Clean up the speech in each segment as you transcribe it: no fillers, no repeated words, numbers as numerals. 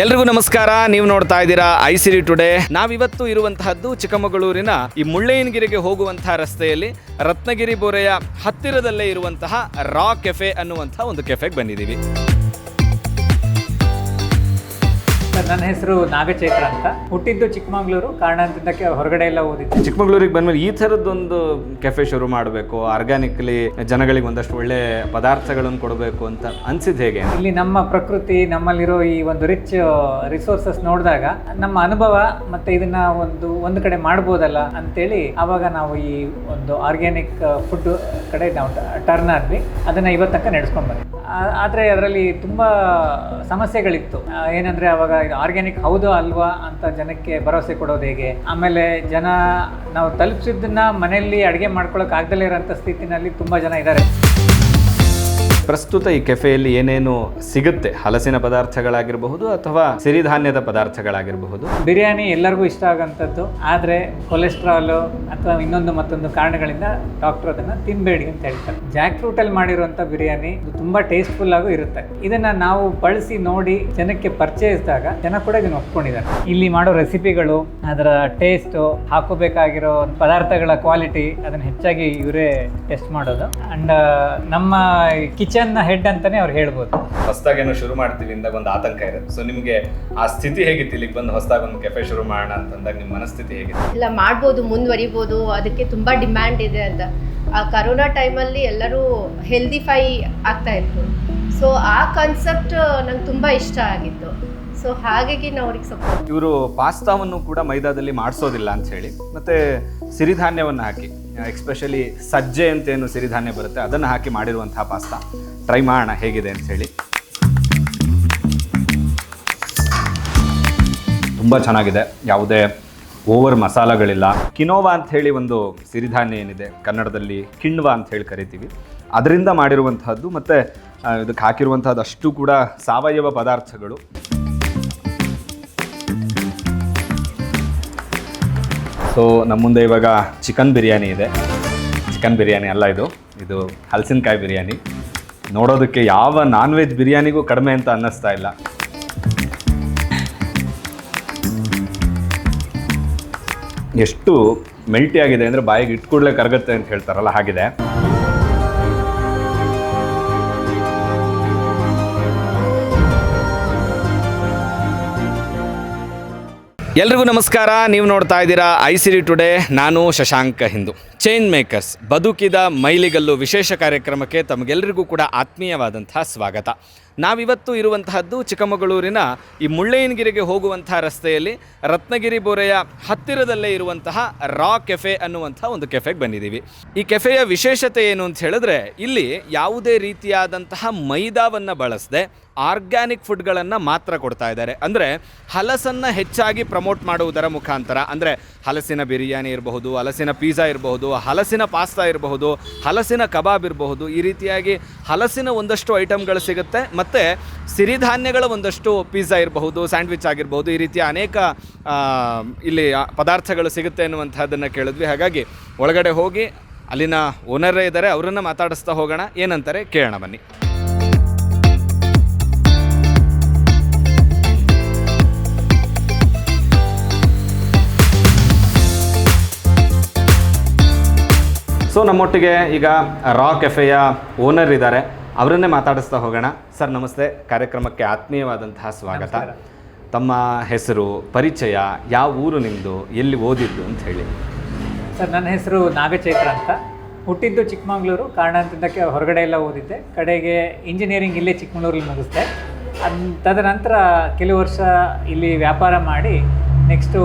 ಎಲ್ರಿಗೂ ನಮಸ್ಕಾರ. ನೀವು ನೋಡ್ತಾ ಇದ್ದೀರಾ ಐಸಿರಿ ಟುಡೇ. ನಾವಿವತ್ತು ಇರುವಂತಹದ್ದು ಚಿಕ್ಕಮಗಳೂರಿನ ಈ ಮುಳ್ಳಯ್ಯನಗಿರಿಗೆ ಹೋಗುವಂತಹ ರಸ್ತೆಯಲ್ಲಿ ರತ್ನಗಿರಿ ಬೋರೆಯ ಹತ್ತಿರದಲ್ಲೇ ಇರುವಂತಹ ರಾ ಕೆಫೆ ಅನ್ನುವಂತಹ ಒಂದು ಕೆಫೆಗೆ ಬಂದಿದ್ದೀವಿ. ನನ್ನ ಹೆಸರು ನಾಗಚೈತ್ರ ಅಂತ. ಹುಟ್ಟಿದ್ದು ಚಿಕ್ಕಮಗಳೂರು, ಕಾರಣಾಂತರಕ್ಕೆ ಹೊರಗಡೆ ಎಲ್ಲ ಓದಿದ್ದೆ. ಚಿಕ್ಕಮಗಳೂರಿಗೆ ಬಂದ್ಮೇಲೆ ಈ ಥರದ್ದೊಂದು ಕೆಫೆ ಶುರು ಮಾಡಬೇಕು, ಆರ್ಗ್ಯಾನಿಕ್ಲಿ ಜನಗಳಿಗೆ ಒಂದಷ್ಟು ಒಳ್ಳೆ ಪದಾರ್ಥಗಳನ್ನು ಕೊಡಬೇಕು ಅಂತ ಅನ್ಸಿದ್ದು ಹೇಗೆ? ಇಲ್ಲಿ ನಮ್ಮ ಪ್ರಕೃತಿ, ನಮ್ಮಲ್ಲಿರೋ ಈ ಒಂದು ರಿಚ್ ರಿಸೋರ್ಸಸ್ ನೋಡಿದಾಗ ನಮ್ಮ ಅನುಭವ ಮತ್ತೆ ಇದನ್ನ ಒಂದು ಕಡೆ ಮಾಡ್ಬೋದಲ್ಲ ಅಂತೇಳಿ ಆವಾಗ ನಾವು ಈ ಒಂದು ಆರ್ಗ್ಯಾನಿಕ್ ಫುಡ್ ಕಡೆ ನಾವು ಟರ್ನ್ ಆದ್ವಿ. ಅದನ್ನ ಇವತ್ತು ತನಕ ನಡೆಸ್ಕೊಂಡು ಬಂದ್ವಿ. ಆದರೆ ಅದರಲ್ಲಿ ತುಂಬ ಸಮಸ್ಯೆಗಳಿತ್ತು. ಏನಂದರೆ ಆವಾಗ ಆರ್ಗ್ಯಾನಿಕ್ ಹೌದು ಅಲ್ವಾ ಅಂತ ಜನಕ್ಕೆ ಭರವಸೆ ಕೊಡೋದು ಹೇಗೆ, ಆಮೇಲೆ ಜನ ನಾವು ತಲುಪಿಸಿದ್ದನ್ನ ಮನೆಯಲ್ಲಿ ಅಡುಗೆ ಮಾಡ್ಕೊಳ್ಳೋಕೆ ಆಗದಲ್ಲೇ ಇರೋಂಥ ಸ್ಥಿತಿನಲ್ಲಿ ತುಂಬ ಜನ ಇದ್ದಾರೆ. ಪ್ರಸ್ತುತ ಈ ಕೆಫೆಯಲ್ಲಿ ಏನೇನು ಸಿಗುತ್ತೆ, ಹಲಸಿನ ಪದಾರ್ಥಗಳಾಗಿರಬಹುದು ಅಥವಾ ಸಿರಿಧಾನ್ಯದ ಪದಾರ್ಥಗಳಾಗಿರಬಹುದು. ಬಿರಿಯಾನಿ ಎಲ್ಲರಿಗೂ ಇಷ್ಟ ಆಗೋಂಥದ್ದು, ಆದರೆ ಕೊಲೆಸ್ಟ್ರಾಲು ಅಥವಾ ಇನ್ನೊಂದು ಮತ್ತೊಂದು ಕಾರಣಗಳಿಂದ ಡಾಕ್ಟರ್ ಅದನ್ನು ತಿನ್ನಬೇಡಿ ಅಂತ ಹೇಳ್ತಾರೆ. ಜಾಕ್ ಫ್ರೂಟಲ್ಲಿ ಮಾಡಿರುವಂಥ ಬಿರಿಯಾನಿ ತುಂಬ ಟೇಸ್ಟ್ಫುಲ್ ಆಗೂ ಇರುತ್ತೆ. ಇದನ್ನು ನಾವು ಬಳಸಿ ನೋಡಿ ಜನಕ್ಕೆ ಪರಿಚಯಿಸಿದಾಗ ಜನ ಕೂಡ ಇದನ್ನು ಒಪ್ಕೊಂಡಿದ್ದಾರೆ. ಇಲ್ಲಿ ಮಾಡೋ ರೆಸಿಪಿಗಳು, ಅದರ ಟೇಸ್ಟು, ಹಾಕೋಬೇಕಾಗಿರೋ ಪದಾರ್ಥಗಳ ಕ್ವಾಲಿಟಿ, ಅದನ್ನು ಹೆಚ್ಚಾಗಿ ಇವರೇ ಟೆಸ್ಟ್ ಮಾಡೋದು. ಆ್ಯಂಡ್ ನಮ್ಮ ಕಿಚನ್ ಹೆಡ್ ಅಂತಾನೆ ಅವ್ರು ಹೇಳ್ಬೋದು. ಹೊಸದಾಗೇನೋ ಶುರು ಮಾಡ್ತೀವಿ ಅಂದಾಗ ಒಂದು ಆತಂಕ ಇರುತ್ತೆ. ಸೊ ನಿಮಗೆ ಆ ಸ್ಥಿತಿ ಹೇಗಿತ್ತು? ಇಲ್ಲಿಗೆ ಬಂದು ಹೊಸದಾಗಿ ಒಂದು ಕೆಫೆ ಶುರು ಮಾಡೋಣ ಅಂತಂದಾಗ ನಿಮ್ಮ ಮನಸ್ಥಿತಿ ಹೇಗಿತ್ತು? ಇಲ್ಲ, ಮಾಡ್ಬೋದು, ಮುಂದುವರಿಬೋದು, ಅದಕ್ಕೆ ತುಂಬ ಡಿಮ್ಯಾಂಡ್ ಇದೆ ಅಂತ. ಆ ಕರೋನಾ ಟೈಮಲ್ಲಿ ಎಲ್ಲರೂ ಹೆಲ್ದಿಫೈ ಆಗ್ತಾ ಇತ್ತು. ಸೊ ಆ ಕಾನ್ಸೆಪ್ಟ್ ನಂಗೆ ತುಂಬ ಇಷ್ಟ ಆಗಿತ್ತು. ಸೊ ಹಾಗಾಗಿ ನಾವು ಅವ್ರಿಗೆ ಸಪೋರ್ಟ್. ಇವರು ಪಾಸ್ತಾವನ್ನು ಕೂಡ ಮೈದಾದಲ್ಲಿ ಮಾಡಿಸೋದಿಲ್ಲ ಅಂತ ಹೇಳಿ, ಮತ್ತು ಸಿರಿಧಾನ್ಯವನ್ನು ಹಾಕಿ, ಎಕ್ಸ್ಪೆಷಲಿ ಸಜ್ಜೆ ಅಂತೇನು ಸಿರಿಧಾನ್ಯ ಬರುತ್ತೆ ಅದನ್ನು ಹಾಕಿ ಮಾಡಿರುವಂತಹ ಪಾಸ್ತಾ ಟ್ರೈ ಮಾಡೋಣ ಹೇಗಿದೆ ಅಂತ ಹೇಳಿ. ತುಂಬ ಚೆನ್ನಾಗಿದೆ, ಯಾವುದೇ ಓವರ್ ಮಸಾಲಗಳಿಲ್ಲ. ಕಿನೋವಾ ಅಂತ ಹೇಳಿ ಒಂದು ಸಿರಿಧಾನ್ಯ ಏನಿದೆ, ಕನ್ನಡದಲ್ಲಿ ಕಿಣ್ವ ಅಂತ ಹೇಳಿ ಕರಿತೀವಿ, ಅದರಿಂದ ಮಾಡಿರುವಂತಹದ್ದು. ಮತ್ತು ಇದಕ್ಕೆ ಹಾಕಿರುವಂತಹದ್ದು ಅಷ್ಟು ಕೂಡ ಸಾವಯವ ಪದಾರ್ಥಗಳು. ಸೊ ನಮ್ಮ ಮುಂದೆ ಇವಾಗ ಚಿಕನ್ ಬಿರಿಯಾನಿ ಇದೆ. ಚಿಕನ್ ಬಿರಿಯಾನಿ ಅಲ್ಲ, ಇದು ಹಲಸಿನಕಾಯಿ ಬಿರಿಯಾನಿ. ನೋಡೋದಕ್ಕೆ ಯಾವ ನಾನ್ ವೆಜ್ ಬಿರಿಯಾನಿಗೂ ಕಡಿಮೆ ಅಂತ ಅನ್ನಿಸ್ತಾ ಇಲ್ಲ. ಎಷ್ಟು ಮೆಲ್ಟಿ ಆಗಿದೆ ಅಂದರೆ ಬಾಯಿಗೆ ಇಟ್ಟು ಕೂಡಲೇ ಕರಗುತ್ತೆ ಅಂತ ಹೇಳ್ತಾರಲ್ಲ, ಹಾಗಿದೆ. ಎಲ್ರಿಗೂ ನಮಸ್ಕಾರ. ನೀವು ನೋಡ್ತಾ ಇದ್ದೀರಾ ಐಸಿರಿ ಟುಡೇ. ನಾನು ಶಶಾಂಕ ಹಿಂದೂ. ಚೇಂಜ್ ಮೇಕರ್ಸ್, ಬದುಕಿದ ಮೈಲಿಗಲ್ಲು ವಿಶೇಷ ಕಾರ್ಯಕ್ರಮಕ್ಕೆ ತಮಗೆಲ್ಲರಿಗೂ ಕೂಡ ಆತ್ಮೀಯವಾದಂತಹ ಸ್ವಾಗತ. ನಾವಿವತ್ತು ಇರುವಂತಹದ್ದು ಚಿಕ್ಕಮಗಳೂರಿನ ಈ ಮುಳ್ಳಯ್ಯನಗಿರಿಗೆ ಹೋಗುವಂತಹ ರಸ್ತೆಯಲ್ಲಿ ರತ್ನಗಿರಿ ಬೋರೆಯ ಹತ್ತಿರದಲ್ಲೇ ಇರುವಂತಹ ರಾ ಕೆಫೆ ಅನ್ನುವಂಥ ಒಂದು ಕೆಫೆಗೆ ಬಂದಿದ್ದೀವಿ. ಈ ಕೆಫೆಯ ವಿಶೇಷತೆ ಏನು ಅಂತ ಹೇಳಿದ್ರೆ, ಇಲ್ಲಿ ಯಾವುದೇ ರೀತಿಯಾದಂತಹ ಮೈದಾವನ್ನು ಬಳಸದೆ ಆರ್ಗ್ಯಾನಿಕ್ ಫುಡ್ಗಳನ್ನು ಮಾತ್ರ ಕೊಡ್ತಾ ಇದ್ದಾರೆ. ಅಂದರೆ ಹಲಸನ್ನು ಹೆಚ್ಚಾಗಿ ಪ್ರಮೋಟ್ ಮಾಡುವುದರ ಮುಖಾಂತರ, ಅಂದರೆ ಹಲಸಿನ ಬಿರಿಯಾನಿ ಇರಬಹುದು, ಹಲಸಿನ ಪಿಜ್ಜಾ ಇರಬಹುದು, ಹಲಸಿನ ಪಾಸ್ತಾ ಇರಬಹುದು, ಹಲಸಿನ ಕಬಾಬ್ ಇರಬಹುದು. ಈ ರೀತಿಯಾಗಿ ಹಲಸಿನ ಒಂದಷ್ಟು ಐಟಮ್ಗಳು ಸಿಗುತ್ತೆ. ಮತ್ತು ಸಿರಿಧಾನ್ಯಗಳ ಒಂದಷ್ಟು ಪಿಜ್ಜಾ ಇರಬಹುದು, ಸ್ಯಾಂಡ್ವಿಚ್ ಆಗಿರಬಹುದು, ಈ ರೀತಿಯ ಅನೇಕ ಇಲ್ಲಿ ಪದಾರ್ಥಗಳು ಸಿಗುತ್ತೆ ಅನ್ನುವಂಥದ್ದನ್ನು ಕೇಳಿದ್ವಿ. ಹಾಗಾಗಿ ಒಳಗಡೆ ಹೋಗಿ ಅಲ್ಲಿನ ಓನರೇ ಇದ್ದಾರೆ, ಅವರನ್ನು ಮಾತಾಡಿಸ್ತಾ ಹೋಗೋಣ. ಏನಂತಾರೆ ಕೇಳೋಣ ಬನ್ನಿ. ಸೊ ನಮ್ಮೊಟ್ಟಿಗೆ ಈಗ ರಾ ಕೆಫೆಯ ಓನರ್ ಇದ್ದಾರೆ, ಅವರನ್ನೇ ಮಾತಾಡಿಸ್ತಾ ಹೋಗೋಣ. ಸರ್ ನಮಸ್ತೆ, ಕಾರ್ಯಕ್ರಮಕ್ಕೆ ಆತ್ಮೀಯವಾದಂತಹ ಸ್ವಾಗತ. ತಮ್ಮ ಹೆಸರು, ಪರಿಚಯ, ಯಾವ ಊರು ನಿಮ್ಮದು, ಎಲ್ಲಿ ಓದಿದ್ದು ಅಂತ ಹೇಳಿ. ಸರ್ ನನ್ನ ಹೆಸರು ನಾಗಚೈತ್ರ ಅಂತ. ಹುಟ್ಟಿದ್ದು ಚಿಕ್ಕಮಗಳೂರು, ಕಾರಣಾಂತರಕ್ಕೆ ಹೊರಗಡೆ ಎಲ್ಲ ಓದಿದ್ದೆ. ಕಡೆಗೆ ಇಂಜಿನಿಯರಿಂಗ್ ಇಲ್ಲೇ ಚಿಕ್ಕಮಗಳೂರಲ್ಲಿ ಮುಗಿಸ್ದೆ. ತದನಂತರ ಕೆಲವು ವರ್ಷ ಇಲ್ಲಿ ವ್ಯಾಪಾರ ಮಾಡಿ ನೆಕ್ಸ್ಟು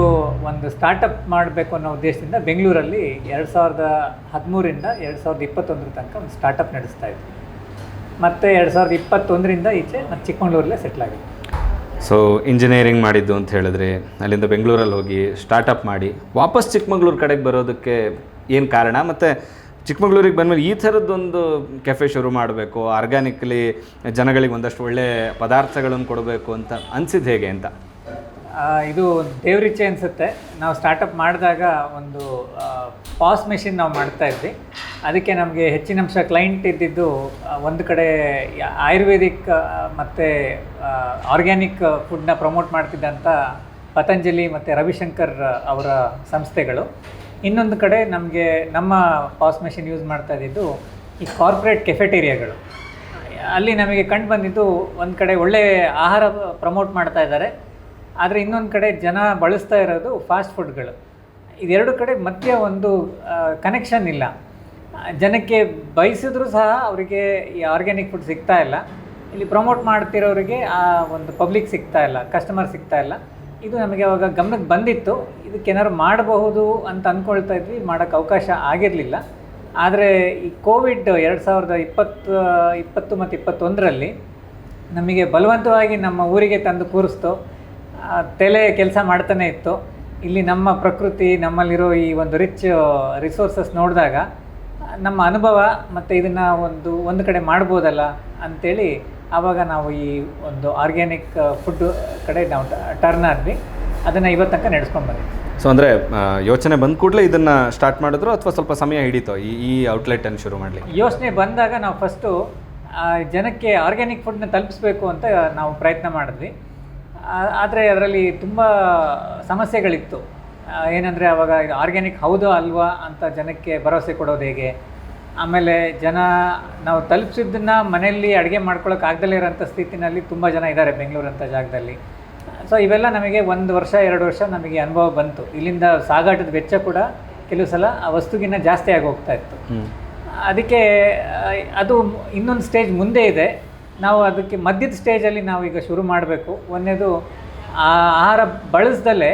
ಒಂದು ಸ್ಟಾರ್ಟಪ್ ಮಾಡಬೇಕು ಅನ್ನೋ ಉದ್ದೇಶದಿಂದ ಬೆಂಗಳೂರಲ್ಲಿ 2013ರಿಂದ 2021 ತನಕ ಒಂದು ಸ್ಟಾರ್ಟಪ್ ನಡೆಸ್ತಾ ಇದ್ವಿ. ಮತ್ತು 2021ರಿಂದ ಈಚೆ ಮತ್ತು ಚಿಕ್ಕಮಗಳೂರಲ್ಲೇ ಸೆಟ್ಲ್ ಆಗಿದೆ. ಸೊ ಇಂಜಿನಿಯರಿಂಗ್ ಮಾಡಿದ್ದು ಅಂತ ಹೇಳಿದ್ರೆ, ಅಲ್ಲಿಂದ ಬೆಂಗಳೂರಲ್ಲಿ ಹೋಗಿ ಸ್ಟಾರ್ಟಪ್ ಮಾಡಿ ವಾಪಸ್ ಚಿಕ್ಕಮಗಳೂರು ಕಡೆಗೆ ಬರೋದಕ್ಕೆ ಏನು ಕಾರಣ? ಮತ್ತು ಚಿಕ್ಕಮಗಳೂರಿಗೆ ಬಂದಮೇಲೆ ಈ ಥರದ್ದೊಂದು ಕೆಫೆ ಶುರು ಮಾಡಬೇಕು, ಆರ್ಗ್ಯಾನಿಕ್ಲಿ ಜನಗಳಿಗೆ ಒಂದಷ್ಟು ಒಳ್ಳೆ ಪದಾರ್ಥಗಳನ್ನು ಕೊಡಬೇಕು ಅಂತ ಅನಿಸಿದ್ದು ಹೇಗೆ ಅಂತ? ಇದು ದೇವ್ರಿಚ್ಛೆ ಅನಿಸುತ್ತೆ. ನಾವು ಸ್ಟಾರ್ಟಪ್ ಮಾಡಿದಾಗ ಒಂದು ಪಾಸ್ ಮೆಷಿನ್ ನಾವು ಮಾಡ್ತಾ ಇದ್ವಿ. ಅದಕ್ಕೆ ನಮಗೆ ಹೆಚ್ಚಿನಂಶ ಕ್ಲೈಂಟ್ ಇದ್ದಿದ್ದು ಒಂದು ಕಡೆ ಆಯುರ್ವೇದಿಕ್ ಮತ್ತು ಆರ್ಗ್ಯಾನಿಕ್ ಫುಡ್ನ ಪ್ರಮೋಟ್ ಮಾಡ್ತಿದ್ದಂಥ ಪತಂಜಲಿ ಮತ್ತು ರವಿಶಂಕರ್ ಅವರ ಸಂಸ್ಥೆಗಳು. ಇನ್ನೊಂದು ಕಡೆ ನಮಗೆ ನಮ್ಮ ಪಾಸ್ ಮೆಷಿನ್ ಯೂಸ್ ಮಾಡ್ತಾ ಇದ್ದಿದ್ದು ಈ ಕಾರ್ಪೊರೇಟ್ ಕೆಫೆಟೇರಿಯಾಗಳು. ಅಲ್ಲಿ ನಮಗೆ ಕಂಡು ಬಂದಿದ್ದು ಒಂದು ಕಡೆ ಒಳ್ಳೆಯ ಆಹಾರ ಪ್ರಮೋಟ್ ಮಾಡ್ತಾ ಇದ್ದಾರೆ, ಆದರೆ ಇನ್ನೊಂದು ಕಡೆ ಜನ ಬಳಸ್ತಾ ಇರೋದು ಫಾಸ್ಟ್ ಫುಡ್ಗಳು. ಇದೆರಡು ಕಡೆ ಮಧ್ಯೆ ಒಂದು ಕನೆಕ್ಷನ್ ಇಲ್ಲ. ಜನಕ್ಕೆ ಬಯಸಿದ್ರೂ ಸಹ ಅವರಿಗೆ ಈ ಆರ್ಗ್ಯಾನಿಕ್ ಫುಡ್ ಸಿಗ್ತಾ ಇಲ್ಲ, ಇಲ್ಲಿ ಪ್ರಮೋಟ್ ಮಾಡ್ತಿರೋರಿಗೆ ಆ ಒಂದು ಪಬ್ಲಿಕ್ ಸಿಗ್ತಾ ಇಲ್ಲ, ಕಸ್ಟಮರ್ ಸಿಗ್ತಾ ಇಲ್ಲ. ಇದು ನಮಗೆ ಅವಾಗ ಗಮನಕ್ಕೆ ಬಂದಿತ್ತು. ಇದಕ್ಕೇನಾದ್ರು ಮಾಡಬಹುದು ಅಂತ ಅಂದ್ಕೊಳ್ತಾ ಇದ್ವಿ, ಮಾಡೋಕ್ಕೆ ಅವಕಾಶ ಆಗಿರಲಿಲ್ಲ. ಆದರೆ ಈ ಕೋವಿಡ್ 2020 ಮತ್ತು 2021ರಲ್ಲಿ ನಮಗೆ ಬಲವಂತವಾಗಿ ನಮ್ಮ ಊರಿಗೆ ತಂದು ಕೂರಿಸ್ತು. ತಲೆ ಕೆಲಸ ಮಾಡ್ತಾನೆ ಇತ್ತು. ಇಲ್ಲಿ ನಮ್ಮ ಪ್ರಕೃತಿ, ನಮ್ಮಲ್ಲಿರೋ ಈ ಒಂದು ರಿಚ್ ರಿಸೋರ್ಸಸ್ ನೋಡಿದಾಗ ನಮ್ಮ ಅನುಭವ ಮತ್ತು ಇದನ್ನು ಒಂದು ಕಡೆ ಮಾಡ್ಬೋದಲ್ಲ ಅಂಥೇಳಿ ಆವಾಗ ನಾವು ಈ ಒಂದು ಆರ್ಗ್ಯಾನಿಕ್ ಫುಡ್ ಕಡೆ ನಾವು ಟರ್ನ್ ಆದ್ವಿ. ಅದನ್ನು ಇವತ್ತು ತನಕ ನಡೆಸ್ಕೊಂಡು ಬಂದಿದ್ವಿ. ಸೊ ಅಂದರೆ ಯೋಚನೆ ಬಂದ ಕೂಡಲೇ ಇದನ್ನು ಸ್ಟಾರ್ಟ್ ಮಾಡಿದ್ರು ಅಥವಾ ಸ್ವಲ್ಪ ಸಮಯ ಹಿಡಿತು ಈ ಔಟ್ಲೆಟನ್ನು ಶುರು ಮಾಡಲಿಕ್ಕೆ? ಯೋಚನೆ ಬಂದಾಗ ನಾವು ಫಸ್ಟು ಜನಕ್ಕೆ ಆರ್ಗ್ಯಾನಿಕ್ ಫುಡ್ನ ತಲುಪಿಸ್ಬೇಕು ಅಂತ ನಾವು ಪ್ರಯತ್ನ ಮಾಡಿದ್ವಿ. ಆದರೆ ಅದರಲ್ಲಿ ತುಂಬ ಸಮಸ್ಯೆಗಳಿತ್ತು. ಏನಂದರೆ ಆವಾಗ ಇದು ಆರ್ಗ್ಯಾನಿಕ್ ಹೌದೋ ಅಲ್ವಾ ಅಂತ ಜನಕ್ಕೆ ಭರವಸೆ ಕೊಡೋದು ಹೇಗೆ, ಆಮೇಲೆ ಜನ ನಾವು ತಲುಪಿಸಿದ್ದನ್ನು ಮನೆಯಲ್ಲಿ ಅಡುಗೆ ಮಾಡ್ಕೊಳ್ಳೋಕೆ ಆಗದಲ್ಲೇ ಇರೋಂಥ ಸ್ಥಿತಿನಲ್ಲಿ ತುಂಬ ಜನ ಇದ್ದಾರೆ ಬೆಂಗಳೂರಂಥ ಜಾಗದಲ್ಲಿ. ಸೊ ಇವೆಲ್ಲ ನಮಗೆ 1 ವರ್ಷ 2 ವರ್ಷ ನಮಗೆ ಅನುಭವ ಬಂತು. ಇಲ್ಲಿಂದ ಸಾಗಾಟದ ವೆಚ್ಚ ಕೂಡ ಕೆಲವು ಸಲ ಆ ವಸ್ತುಗಿನ್ನ ಜಾಸ್ತಿ ಆಗಿ ಹೋಗ್ತಾ ಇತ್ತು. ಅದಕ್ಕೆ ಅದು ಇನ್ನೊಂದು ಸ್ಟೇಜ್ ಮುಂದೆ ಇದೆ. ನಾವು ಅದಕ್ಕೆ ಮಧ್ಯದ ಸ್ಟೇಜಲ್ಲಿ ನಾವು ಈಗ ಶುರು ಮಾಡಬೇಕು. ಒಂದನೇದು ಆ ಆಹಾರ ಬಳಸ್ದಲ್ಲೇ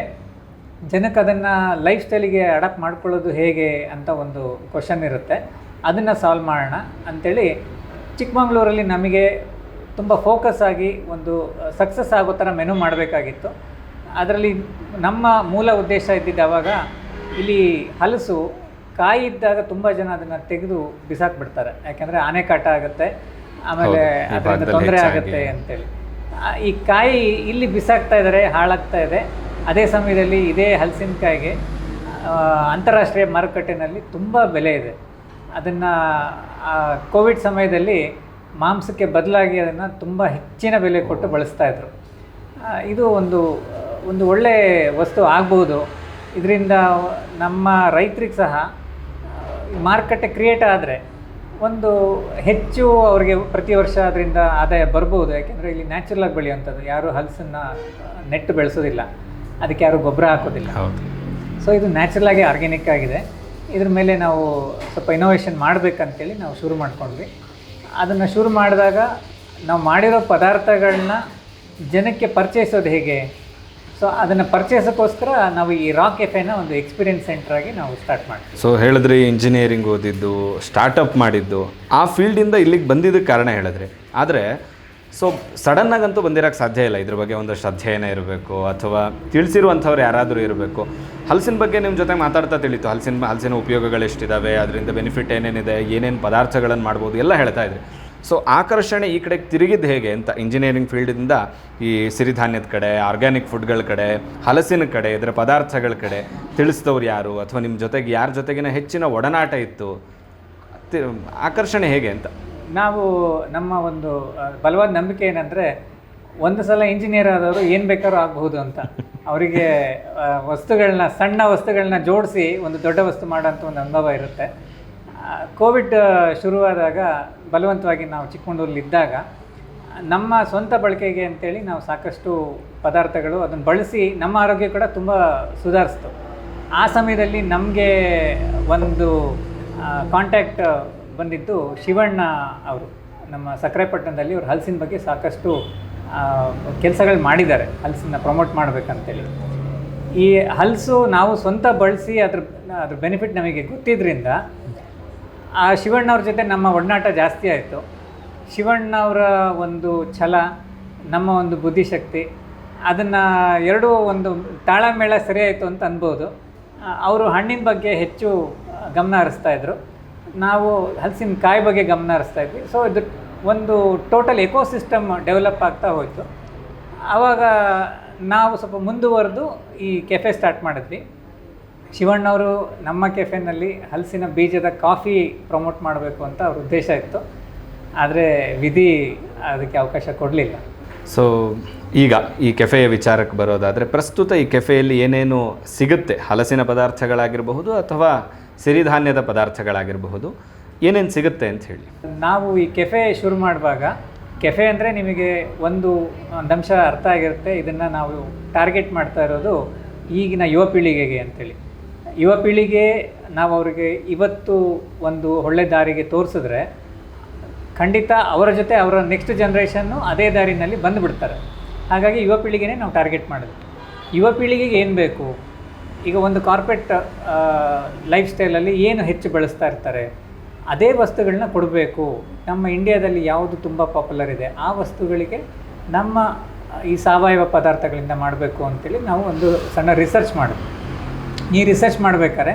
ಜನಕ್ಕೆ ಅದನ್ನು ಲೈಫ್ ಸ್ಟೈಲಿಗೆ ಅಡಾಪ್ಟ್ ಮಾಡ್ಕೊಳ್ಳೋದು ಹೇಗೆ ಅಂತ ಒಂದು ಕ್ವಶನ್ ಇರುತ್ತೆ. ಅದನ್ನು ಸಾಲ್ವ್ ಮಾಡೋಣ ಅಂಥೇಳಿ ಚಿಕ್ಕಮಗಳೂರಲ್ಲಿ ನಮಗೆ ತುಂಬ ಫೋಕಸ್ ಆಗಿ ಒಂದು ಸಕ್ಸಸ್ ಆಗೋ ಥರ ಮೆನು ಮಾಡಬೇಕಾಗಿತ್ತು. ಅದರಲ್ಲಿ ನಮ್ಮ ಮೂಲ ಉದ್ದೇಶ ಇದ್ದಿದ್ದು ಆವಾಗ ಇಲ್ಲಿ ಹಲಸು ಕಾಯಿ ಇದ್ದಾಗ ತುಂಬ ಜನ ಅದನ್ನು ತೆಗೆದು ಬಿಸಾಕ್ಬಿಡ್ತಾರೆ, ಯಾಕೆಂದರೆ ಆನೆ ಕಾಟ ಆಗುತ್ತೆ, ಆಮೇಲೆ ಅದರಿಂದ ತೊಂದರೆ ಆಗುತ್ತೆ ಅಂತೇಳಿ. ಈ ಕಾಯಿ ಇಲ್ಲಿ ಬಿಸಾಕ್ತಾ ಇದ್ದಾರೆ, ಹಾಳಾಗ್ತಾ ಇದೆ. ಅದೇ ಸಮಯದಲ್ಲಿ ಇದೇ ಹಲಸಿನಕಾಯಿಗೆ ಅಂತಾರಾಷ್ಟ್ರೀಯ ಮಾರುಕಟ್ಟೆಯಲ್ಲಿ ತುಂಬ ಬೆಲೆ ಇದೆ. ಅದನ್ನು ಕೋವಿಡ್ ಸಮಯದಲ್ಲಿ ಮಾಂಸಕ್ಕೆ ಬದಲಾಗಿ ಅದನ್ನು ತುಂಬ ಹೆಚ್ಚಿನ ಬೆಲೆ ಕೊಟ್ಟು ಬಳಸ್ತಾಯಿದ್ರು. ಇದು ಒಂದು ಒಳ್ಳೆಯ ವಸ್ತು ಆಗ್ಬೋದು. ಇದರಿಂದ ನಮ್ಮ ರೈತರಿಗೆ ಸಹ ಮಾರುಕಟ್ಟೆ ಕ್ರಿಯೇಟ್ ಆದರೆ ಒಂದು ಹೆಚ್ಚು ಅವರಿಗೆ ಪ್ರತಿ ವರ್ಷ ಅದರಿಂದ ಆದಾಯ ಬರ್ಬೋದು. ಯಾಕೆಂದರೆ ಇಲ್ಲಿ ನ್ಯಾಚುರಲಾಗಿ ಬೆಳೆಯುವಂಥದ್ದು, ಯಾರು ಹಲಸನ್ನು ನೆಟ್ಟು ಬೆಳೆಸೋದಿಲ್ಲ, ಅದಕ್ಕೆ ಯಾರು ಗೊಬ್ಬರ ಹಾಕೋದಿಲ್ಲ. ಸೊ ಇದು ನ್ಯಾಚುರಲಾಗಿ ಆರ್ಗ್ಯಾನಿಕ್ ಆಗಿದೆ. ಇದ್ರ ಮೇಲೆ ನಾವು ಸ್ವಲ್ಪ ಇನೋವೇಷನ್ ಮಾಡಬೇಕಂತೇಳಿ ನಾವು ಶುರು ಮಾಡ್ಕೊಂಡ್ವಿ. ಅದನ್ನು ಶುರು ಮಾಡಿದಾಗ ನಾವು ಮಾಡಿರೋ ಪದಾರ್ಥಗಳನ್ನ ಜನಕ್ಕೆ ಪರಿಚಯಿಸೋದು ಹೇಗೆ, ಸೊ ಅದನ್ನು ಪರಿಚಯಿಸೋಕ್ಕೋಸ್ಕರ ನಾವು ಈ ರಾ ಕೆಫೆನ ಒಂದು ಎಕ್ಸ್ಪೀರಿಯನ್ಸ್ ಸೆಂಟ್ರಾಗಿ ನಾವು ಸ್ಟಾರ್ಟ್ ಮಾಡ್ತೀವಿ. ಸೊ ಹೇಳಿದ್ರಿ ಇಂಜಿನಿಯರಿಂಗ್ ಓದಿದ್ದು, ಸ್ಟಾರ್ಟಪ್ ಮಾಡಿದ್ದು, ಆ ಫೀಲ್ಡಿಂದ ಇಲ್ಲಿಗೆ ಬಂದಿದ್ದಕ್ಕೆ ಕಾರಣ ಹೇಳಿದ್ರಿ. ಆದರೆ ಸೊ ಸಡನ್ನಾಗಂತೂ ಬಂದಿರೋಕ್ಕೆ ಸಾಧ್ಯ ಇಲ್ಲ. ಇದ್ರ ಬಗ್ಗೆ ಒಂದಷ್ಟು ಅಧ್ಯಯನ ಇರಬೇಕು ಅಥವಾ ತಿಳಿಸಿರುವಂಥವ್ರು ಯಾರಾದರೂ ಇರಬೇಕು. ಹಲಸಿನ ಬಗ್ಗೆ ನಿಮ್ಮ ಜೊತೆ ಮಾತಾಡ್ತಾ ತಿಳಿತು, ಹಲಸಿನ ಉಪಯೋಗಗಳು ಎಷ್ಟಿದ್ದಾವೆ, ಅದರಿಂದ ಬೆನಿಫಿಟ್ ಏನೇನಿದೆ, ಏನೇನು ಪದಾರ್ಥಗಳನ್ನು ಮಾಡ್ಬೋದು ಎಲ್ಲ ಹೇಳ್ತಾ ಇದ್ರಿ. ಸೊ ಆಕರ್ಷಣೆ ಈ ಕಡೆಗೆ ತಿರುಗಿದ್ದು ಹೇಗೆ ಅಂತ, ಇಂಜಿನಿಯರಿಂಗ್ ಫೀಲ್ಡಿಂದ ಈ ಸಿರಿಧಾನ್ಯದ ಕಡೆ, ಆರ್ಗ್ಯಾನಿಕ್ ಫುಡ್ಗಳ ಕಡೆ, ಹಲಸಿನ ಕಡೆ, ಇದರ ಪದಾರ್ಥಗಳ ಕಡೆ ತಿಳಿಸಿದವ್ರು ಯಾರು, ಅಥವಾ ನಿಮ್ಮ ಜೊತೆಗೆ ಯಾರ ಜೊತೆಗಿನ ಹೆಚ್ಚಿನ ಒಡನಾಟ ಇತ್ತು, ಆಕರ್ಷಣೆ ಹೇಗೆ ಅಂತ? ನಾವು ನಮ್ಮ ಒಂದು ಬಲವಾದ ನಂಬಿಕೆ ಏನಂದರೆ, ಒಂದು ಸಲ ಇಂಜಿನಿಯರ್ ಆದವರು ಏನು ಬೇಕಾದ್ರೂ ಆಗಬಹುದು ಅಂತ. ಅವರಿಗೆ ಸಣ್ಣ ವಸ್ತುಗಳನ್ನ ಜೋಡಿಸಿ ಒಂದು ದೊಡ್ಡ ವಸ್ತು ಮಾಡೋಂಥ ಒಂದು ಅನುಭವ ಇರುತ್ತೆ. ಕೋವಿಡ್ ಶುರುವಾದಾಗ ಬಲವಂತವಾಗಿ ನಾವು ಚಿಕ್ಕಮಗಳೂರಲ್ಲಿದ್ದಾಗ ನಮ್ಮ ಸ್ವಂತ ಬಳಕೆಗೆ ಅಂತೇಳಿ ನಾವು ಸಾಕಷ್ಟು ಪದಾರ್ಥಗಳು ಅದನ್ನು ಬಳಸಿ ನಮ್ಮ ಆರೋಗ್ಯ ಕೂಡ ತುಂಬ ಸುಧಾರಿಸ್ತು. ಆ ಸಮಯದಲ್ಲಿ ನಮಗೆ ಒಂದು ಕಾಂಟ್ಯಾಕ್ಟ್ ಬಂದಿದ್ದು ಶಿವಣ್ಣ ಅವರು, ನಮ್ಮ ಸಕ್ಕರೆಪಟ್ಟಣದಲ್ಲಿ ಅವ್ರು ಹಲಸಿನ ಬಗ್ಗೆ ಸಾಕಷ್ಟು ಕೆಲಸಗಳು ಮಾಡಿದ್ದಾರೆ, ಹಲಸನ್ನ ಪ್ರಮೋಟ್ ಮಾಡಬೇಕಂತೇಳಿ. ಈ ಹಲಸು ನಾವು ಸ್ವಂತ ಬಳಸಿ ಅದ್ರ ಬೆನಿಫಿಟ್ ನಮಗೆ ಗೊತ್ತಿದ್ದರಿಂದ ಆ ಶಿವಣ್ಣವ್ರ ಜೊತೆ ನಮ್ಮ ಒಡನಾಟ ಜಾಸ್ತಿ ಆಯಿತು. ಶಿವಣ್ಣವರ ಒಂದು ಛಲ, ನಮ್ಮ ಒಂದು ಬುದ್ಧಿಶಕ್ತಿ, ಅದನ್ನು ಎರಡೂ ಒಂದು ತಾಳಮೇಳ ಸರಿಯಾಯಿತು ಅಂತ ಅನ್ಬೋದು. ಅವರು ಹಣ್ಣಿನ ಬಗ್ಗೆ ಹೆಚ್ಚು ಗಮನ ಹರಿಸ್ತಾಯಿದ್ರು, ನಾವು ಹಲಸಿನ ಕಾಯಿ ಬಗ್ಗೆ ಗಮನ ಹರಿಸ್ತಾ ಇದ್ವಿ. ಸೊ ಇದು ಒಂದು ಟೋಟಲ್ ಎಕೋಸಿಸ್ಟಮ್ ಡೆವಲಪ್ ಆಗ್ತಾ ಹೋಯಿತು. ಆವಾಗ ನಾವು ಸ್ವಲ್ಪ ಮುಂದುವರೆದು ಈ ಕೆಫೆ ಸ್ಟಾರ್ಟ್ ಮಾಡಿದ್ವಿ. ಶಿವಣ್ಣವರು ನಮ್ಮ ಕೆಫೆನಲ್ಲಿ ಹಲಸಿನ ಬೀಜದ ಕಾಫಿ ಪ್ರಮೋಟ್ ಮಾಡಬೇಕು ಅಂತ ಅವ್ರ ಉದ್ದೇಶ ಇತ್ತು. ಆದರೆ ವಿಧಿ ಅದಕ್ಕೆ ಅವಕಾಶ ಕೊಡಲಿಲ್ಲ. ಸೊ ಈಗ ಈ ಕೆಫೆಯ ವಿಚಾರಕ್ಕೆ ಬರೋದಾದರೆ, ಪ್ರಸ್ತುತ ಈ ಕೆಫೆಯಲ್ಲಿ ಏನೇನು ಸಿಗುತ್ತೆ, ಹಲಸಿನ ಪದಾರ್ಥಗಳಾಗಿರಬಹುದು ಅಥವಾ ಸಿರಿಧಾನ್ಯದ ಪದಾರ್ಥಗಳಾಗಿರಬಹುದು, ಏನೇನು ಸಿಗುತ್ತೆ ಅಂತ ಹೇಳಿ. ನಾವು ಈ ಕೆಫೆ ಶುರು ಮಾಡುವಾಗ, ಕೆಫೆ ಅಂದರೆ ನಿಮಗೆ ಒಂದು ಅಂಶ ಅರ್ಥ ಆಗಿರುತ್ತೆ, ಇದನ್ನು ನಾವು ಟಾರ್ಗೆಟ್ ಮಾಡ್ತಾ ಇರೋದು ಈಗಿನ ಯುವ ಪೀಳಿಗೆಗೆ ಅಂತೇಳಿ. ಯುವ ಪೀಳಿಗೆ ನಾವು ಅವರಿಗೆ ಇವತ್ತು ಒಂದು ಒಳ್ಳೆ ದಾರಿಗೆ ತೋರಿಸಿದ್ರೆ ಖಂಡಿತ ಅವರ ಜೊತೆ ಅವರ ನೆಕ್ಸ್ಟ್ ಜನ್ರೇಷನ್ನು ಅದೇ ದಾರಿನಲ್ಲಿ ಬಂದುಬಿಡ್ತಾರೆ. ಹಾಗಾಗಿ ಯುವ ಪೀಳಿಗೆನೇ ನಾವು ಟಾರ್ಗೆಟ್ ಮಾಡೋದು. ಯುವ ಪೀಳಿಗೆಗೆ ಏನು ಬೇಕು, ಈಗ ಒಂದು ಕಾರ್ಪೊರೇಟ್ ಲೈಫ್ ಸ್ಟೈಲಲ್ಲಿ ಏನು ಹೆಚ್ಚು ಬಳಸ್ತಾ ಇರ್ತಾರೆ ಅದೇ ವಸ್ತುಗಳನ್ನ ಕೊಡಬೇಕು. ನಮ್ಮ ಇಂಡಿಯಾದಲ್ಲಿ ಯಾವುದು ತುಂಬ ಪಾಪ್ಯುಲರ್ ಇದೆ ಆ ವಸ್ತುಗಳಿಗೆ ನಮ್ಮ ಈ ಸಾವಯವ ಪದಾರ್ಥಗಳಿಂದ ಮಾಡಬೇಕು ಅಂತೇಳಿ ನಾವು ಒಂದು ಸಣ್ಣ ರಿಸರ್ಚ್ ಮಾಡಿದ್ವಿ. ಈ ರಿಸರ್ಚ್ ಮಾಡಬೇಕಾದ್ರೆ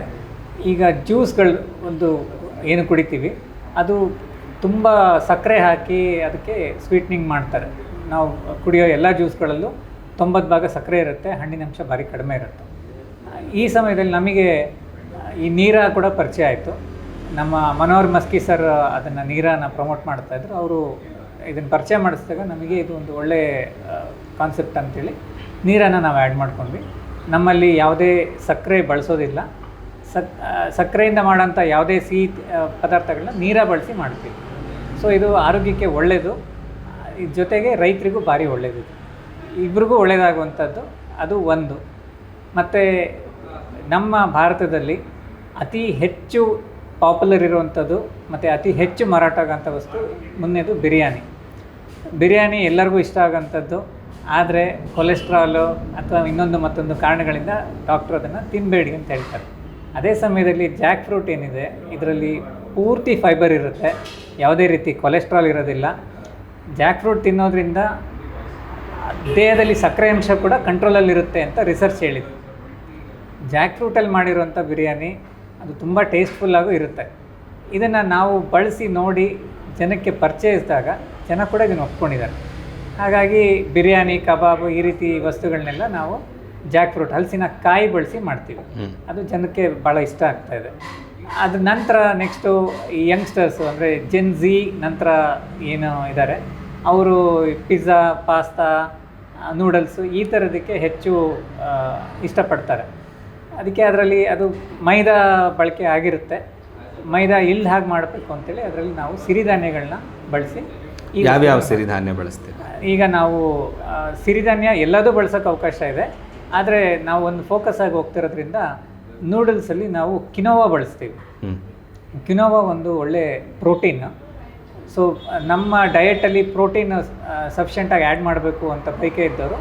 ಈಗ ಜ್ಯೂಸ್ಗಳು ಒಂದು ಏನು ಕುಡಿತೀವಿ ಅದು ತುಂಬ ಸಕ್ಕರೆ ಹಾಕಿ ಅದಕ್ಕೆ ಸ್ವೀಟ್ನಿಂಗ್ ಮಾಡ್ತಾರೆ. ನಾವು ಕುಡಿಯೋ ಎಲ್ಲ ಜ್ಯೂಸ್ಗಳಲ್ಲೂ 90% ಸಕ್ಕರೆ ಇರುತ್ತೆ, ಹಣ್ಣಿನಂಶ ಭಾರಿ ಕಡಿಮೆ ಇರುತ್ತೆ. ಈ ಸಮಯದಲ್ಲಿ ನಮಗೆ ಈ ನೀರಾ ಕೂಡ ಪರಿಚಯ ಆಯಿತು. ನಮ್ಮ ಮನೋಹರ್ ಮಸ್ಕಿ ಸರ್ ಅದನ್ನು ನೀರನ್ನು ಪ್ರಮೋಟ್ ಮಾಡ್ತಾಯಿದ್ರು. ಅವರು ಇದನ್ನು ಪರಿಚಯ ಮಾಡಿಸಿದಾಗ ನಮಗೆ ಇದು ಒಂದು ಒಳ್ಳೆ ಕಾನ್ಸೆಪ್ಟ್ ಅಂಥೇಳಿ ನೀರನ್ನು ನಾವು ಆ್ಯಡ್ ಮಾಡ್ಕೊಂಡ್ವಿ. ನಮ್ಮಲ್ಲಿ ಯಾವುದೇ ಸಕ್ಕರೆ ಬಳಸೋದಿಲ್ಲ, ಸಕ್ಕರೆಯಿಂದ ಮಾಡೋಂಥ ಯಾವುದೇ ಸಿಹಿ ಪದಾರ್ಥಗಳನ್ನ ನೀರ ಬಳಸಿ ಮಾಡ್ತೀವಿ. ಸೊ ಇದು ಆರೋಗ್ಯಕ್ಕೆ ಒಳ್ಳೆಯದು, ಇದ್ರ ಜೊತೆಗೆ ರೈತರಿಗೂ ಭಾರಿ ಒಳ್ಳೆಯದು, ಇಬ್ರಿಗೂ ಒಳ್ಳೆಯದಾಗುವಂಥದ್ದು ಅದು ಒಂದು. ಮತ್ತು ನಮ್ಮ ಭಾರತದಲ್ಲಿ ಅತಿ ಹೆಚ್ಚು ಪಾಪ್ಯುಲರ್ ಇರುವಂಥದ್ದು ಮತ್ತು ಅತಿ ಹೆಚ್ಚು ಮಾರಾಟ ಆಗೋಂಥ ವಸ್ತು ಮುನ್ನೆದು ಬಿರಿಯಾನಿ. ಬಿರಿಯಾನಿ ಎಲ್ಲರಿಗೂ ಇಷ್ಟ ಆಗೋಂಥದ್ದು. ಆದರೆ ಕೊಲೆಸ್ಟ್ರಾಲು ಅಥವಾ ಇನ್ನೊಂದು ಮತ್ತೊಂದು ಕಾರಣಗಳಿಂದ ಡಾಕ್ಟ್ರು ಅದನ್ನು ತಿನ್ನಬೇಡಿ ಅಂತ ಹೇಳ್ತಾರೆ. ಅದೇ ಸಮಯದಲ್ಲಿ ಜಾಕ್ ಫ್ರೂಟ್ ಏನಿದೆ ಇದರಲ್ಲಿ ಪೂರ್ತಿ ಫೈಬರ್ ಇರುತ್ತೆ, ಯಾವುದೇ ರೀತಿ ಕೊಲೆಸ್ಟ್ರಾಲ್ ಇರೋದಿಲ್ಲ. ಜಾಕ್ ಫ್ರೂಟ್ ತಿನ್ನೋದ್ರಿಂದ ದೇಹದಲ್ಲಿ ಸಕ್ಕರೆ ಅಂಶ ಕೂಡ ಕಂಟ್ರೋಲಲ್ಲಿರುತ್ತೆ ಅಂತ ರಿಸರ್ಚ್ ಹೇಳಿದೆ. ಜಾಕ್ ಫ್ರೂಟಲ್ಲಿ ಮಾಡಿರುವಂಥ ಬಿರಿಯಾನಿ ಅದು ತುಂಬ ಟೇಸ್ಟ್ಫುಲ್ಲಾಗೂ ಇರುತ್ತೆ. ಇದನ್ನು ನಾವು ಬಳಸಿ ನೋಡಿ ಜನಕ್ಕೆ ಪರಿಚಯಿಸಿದಾಗ ಜನ ಕೂಡ ಇದನ್ನು ಒಪ್ಕೊಂಡಿದ್ದಾರೆ. ಹಾಗಾಗಿ ಬಿರಿಯಾನಿ, ಕಬಾಬು ಈ ರೀತಿ ವಸ್ತುಗಳನ್ನೆಲ್ಲ ನಾವು ಜಾಕ್ ಫ್ರೂಟ್ ಹಲಸಿನ ಕಾಯಿ ಬಳಸಿ ಮಾಡ್ತೀವಿ. ಅದು ಜನಕ್ಕೆ ಭಾಳ ಇಷ್ಟ ಆಗ್ತಾಯಿದೆ. ಅದ್ರ ನಂತರ ನೆಕ್ಸ್ಟು ಈ ಯಂಗ್ಸ್ಟರ್ಸು ಅಂದರೆ ಜೆನ್ ಝಿ ನಂತರ ಏನು ಇದ್ದಾರೆ ಅವರು ಪಿಜ್ಜಾ, ಪಾಸ್ತಾ, ನೂಡಲ್ಸು ಈ ಥರದಕ್ಕೆ ಹೆಚ್ಚು ಇಷ್ಟಪಡ್ತಾರೆ. ಅದಕ್ಕೆ ಅದರಲ್ಲಿ ಅದು ಮೈದಾ ಬಳಕೆ ಆಗಿರುತ್ತೆ. ಮೈದಾ ಇಲ್ದ ಹಾಗೆ ಮಾಡಬೇಕು ಅಂತೇಳಿ ಅದರಲ್ಲಿ ನಾವು ಸಿರಿಧಾನ್ಯಗಳನ್ನ ಬಳಸಿ. ಯಾವ್ಯಾವ ಸಿರಿಧಾನ್ಯ ಬಳಸ್ತೀವಿ? ಈಗ ನಾವು ಸಿರಿಧಾನ್ಯ ಎಲ್ಲದೂ ಬಳಸೋಕ್ಕೆ ಅವಕಾಶ ಇದೆ. ಆದರೆ ನಾವು ಒಂದು ಫೋಕಸ್ ಆಗಿ ಹೋಗ್ತಿರೋದ್ರಿಂದ ನೂಡಲ್ಸಲ್ಲಿ ನಾವು ಕಿನೋವಾ ಬಳಸ್ತೀವಿ. ಕಿನೋವಾ ಒಂದು ಒಳ್ಳೆ ಪ್ರೋಟೀನ್. ಸೊ ನಮ್ಮ ಡಯೆಟಲ್ಲಿ ಪ್ರೋಟೀನ್ ಸಫಿಷಿಯೆಂಟಾಗಿ ಆ್ಯಡ್ ಮಾಡಬೇಕು ಅಂತ ಬಯಕೆ ಇದ್ದವರು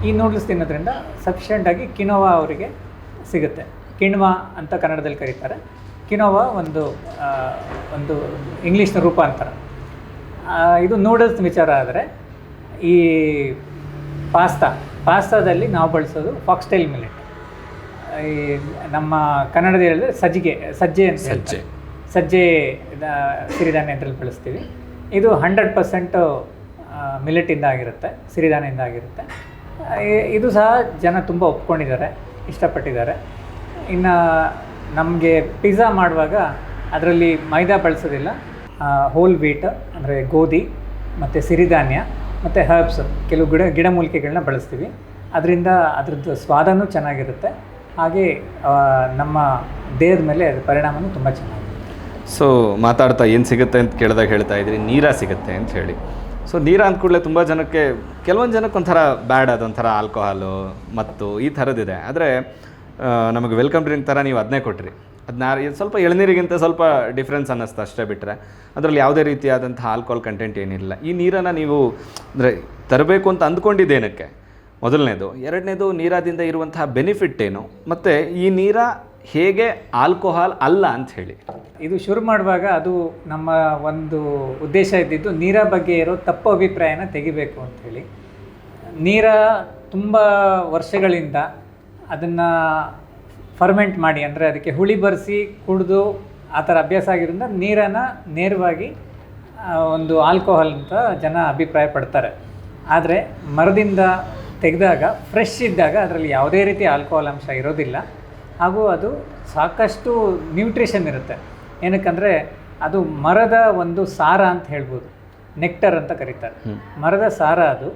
ಈ ನೂಡಲ್ಸ್ ತಿನ್ನೋದ್ರಿಂದ ಸಫಿಷಿಯೆಂಟಾಗಿ ಕಿನೋವಾ ಅವರಿಗೆ ಸಿಗುತ್ತೆ. ಕಿಣ್ವಾ ಅಂತ ಕನ್ನಡದಲ್ಲಿ ಕರೀತಾರೆ. ಕಿನೋವಾ ಒಂದು ಇಂಗ್ಲೀಷ್ನ ರೂಪಾಂತರ. ಇದು ನೂಡಲ್ಸ್ ವಿಚಾರ. ಆದರೆ ಈ ಪಾಸ್ತಾದಲ್ಲಿ ನಾವು ಬಳಸೋದು ಫಾಕ್ಸ್ಟೈಲ್ ಮಿಲೆಟ್. ಈ ನಮ್ಮ ಕನ್ನಡದಲ್ಲಿ ಹೇಳಿದ್ರೆ ಸಜ್ಜೆ ಅಂತ ಹೇಳ್ತಾರೆ. ಸಜ್ಜೆ ಸಿರಿಧಾನ್ಯ ಅಂತೇಳಿ ಬಳಸ್ತೀವಿ. ಇದು 100% ಮಿಲೆಟಿಂದ ಆಗಿರುತ್ತೆ, ಸಿರಿಧಾನ್ಯದಿಂದ ಆಗಿರುತ್ತೆ. ಇದು ಸಹ ಜನ ತುಂಬ ಒಪ್ಕೊಂಡಿದ್ದಾರೆ, ಇಷ್ಟಪಟ್ಟಿದ್ದಾರೆ. ಇನ್ನು ನಮಗೆ ಪಿಜ್ಜಾ ಮಾಡುವಾಗ ಅದರಲ್ಲಿ ಮೈದಾ ಬಳಸೋದಿಲ್ಲ, ಹೋಲ್ ವೀಟ್ ಅಂದರೆ ಗೋಧಿ ಮತ್ತು ಸಿರಿಧಾನ್ಯ ಮತ್ತು ಹರ್ಬ್ಸ್, ಕೆಲವು ಗಿಡಮೂಲಿಕೆಗಳನ್ನ ಬಳಸ್ತೀವಿ. ಅದರಿಂದ ಅದ್ರದ್ದು ಸ್ವಾದನೂ ಚೆನ್ನಾಗಿರುತ್ತೆ, ಹಾಗೆ ನಮ್ಮ ದೇಹದ ಮೇಲೆ ಅದ್ರ ಪರಿಣಾಮನೂ ತುಂಬ ಚೆನ್ನಾಗಿರುತ್ತೆ. ಸೊ ಮಾತಾಡ್ತಾ ಏನು ಸಿಗುತ್ತೆ ಅಂತ ಕೇಳಿದಾಗ ಹೇಳ್ತಾ ಇದ್ರಿ ನೀರಾ ಸಿಗುತ್ತೆ ಅಂತ ಹೇಳಿ. ಸೊ ನೀರು ಅಂದ ಕೂಡಲೇ ತುಂಬ ಜನಕ್ಕೆ, ಕೆಲವೊಂದು ಜನಕ್ಕೆ ಒಂಥರ ಬ್ಯಾಡ್, ಅದೊಂಥರ ಆಲ್ಕೋಹಾಲು ಮತ್ತು ಈ ಥರದ್ದಿದೆ. ಆದರೆ ನಮಗೆ ವೆಲ್ಕಮ್ ಡ್ರಿಂಕ್ ಥರ ನೀವು ಅದನ್ನೇ ಕೊಟ್ರಿ. ಅದನ್ನ ಸ್ವಲ್ಪ ಎಳನೀರಿಗಿಂತ ಸ್ವಲ್ಪ ಡಿಫ್ರೆನ್ಸ್ ಅನ್ನಿಸ್ತು ಅಷ್ಟೇ, ಬಿಟ್ಟರೆ ಅದರಲ್ಲಿ ಯಾವುದೇ ರೀತಿಯಾದಂಥ ಆಲ್ಕೋಹಾಲ್ ಕಂಟೆಂಟ್ ಏನಿಲ್ಲ. ಈ ನೀರನ್ನು ನೀವು ಅಂದರೆ ತರಬೇಕು ಅಂತ ಅಂದ್ಕೊಂಡಿದ್ದೇನಕ್ಕೆ ಮೊದಲನೇದು. ಎರಡನೇದು, ನೀರಾದಿಂದ ಇರುವಂತಹ ಬೆನಿಫಿಟ್ ಏನು, ಮತ್ತು ಈ ನೀರ ಹೇಗೆ ಆಲ್ಕೋಹಾಲ್ ಅಲ್ಲ ಅಂತ ಹೇಳಿ. ಇದು ಶುರು ಮಾಡುವಾಗ ಅದು ನಮ್ಮ ಒಂದು ಉದ್ದೇಶ ಇದ್ದಿದ್ದು ನೀರ ಬಗ್ಗೆ ಇರೋ ತಪ್ಪು ಅಭಿಪ್ರಾಯನ ತೆಗಿಬೇಕು ಅಂಥೇಳಿ. ನೀರ ತುಂಬ ವರ್ಷಗಳಿಂದ ಅದನ್ನು ಫರ್ಮೆಂಟ್ ಮಾಡಿ, ಅಂದರೆ ಅದಕ್ಕೆ ಹುಳಿ ಬರೆಸಿ ಕುಡಿದು ಆ ಥರ ಅಭ್ಯಾಸ ಆಗಿರೋದ್ರಿಂದ ನೀರನ್ನು ನೇರವಾಗಿ ಒಂದು ಆಲ್ಕೋಹಾಲ್ ಅಂತ ಜನ ಅಭಿಪ್ರಾಯ ಪಡ್ತಾರೆ. ಆದರೆ ಮರದಿಂದ ತೆಗೆದಾಗ ಫ್ರೆಶ್ ಇದ್ದಾಗ ಅದರಲ್ಲಿ ಯಾವುದೇ ರೀತಿ ಆಲ್ಕೋಹಾಲ್ ಅಂಶ ಇರೋದಿಲ್ಲ. ಹಾಗೂ ಅದು ಸಾಕಷ್ಟು ನ್ಯೂಟ್ರಿಷನ್ ಇರುತ್ತೆ. ಏನಕ್ಕಂದರೆ ಅದು ಮರದ ಒಂದು ಸಾರ ಅಂತ ಹೇಳ್ಬೋದು, ನೆಕ್ಟರ್ ಅಂತ ಕರೀತಾರೆ. ಮರದ ಸಾರ ಅದು.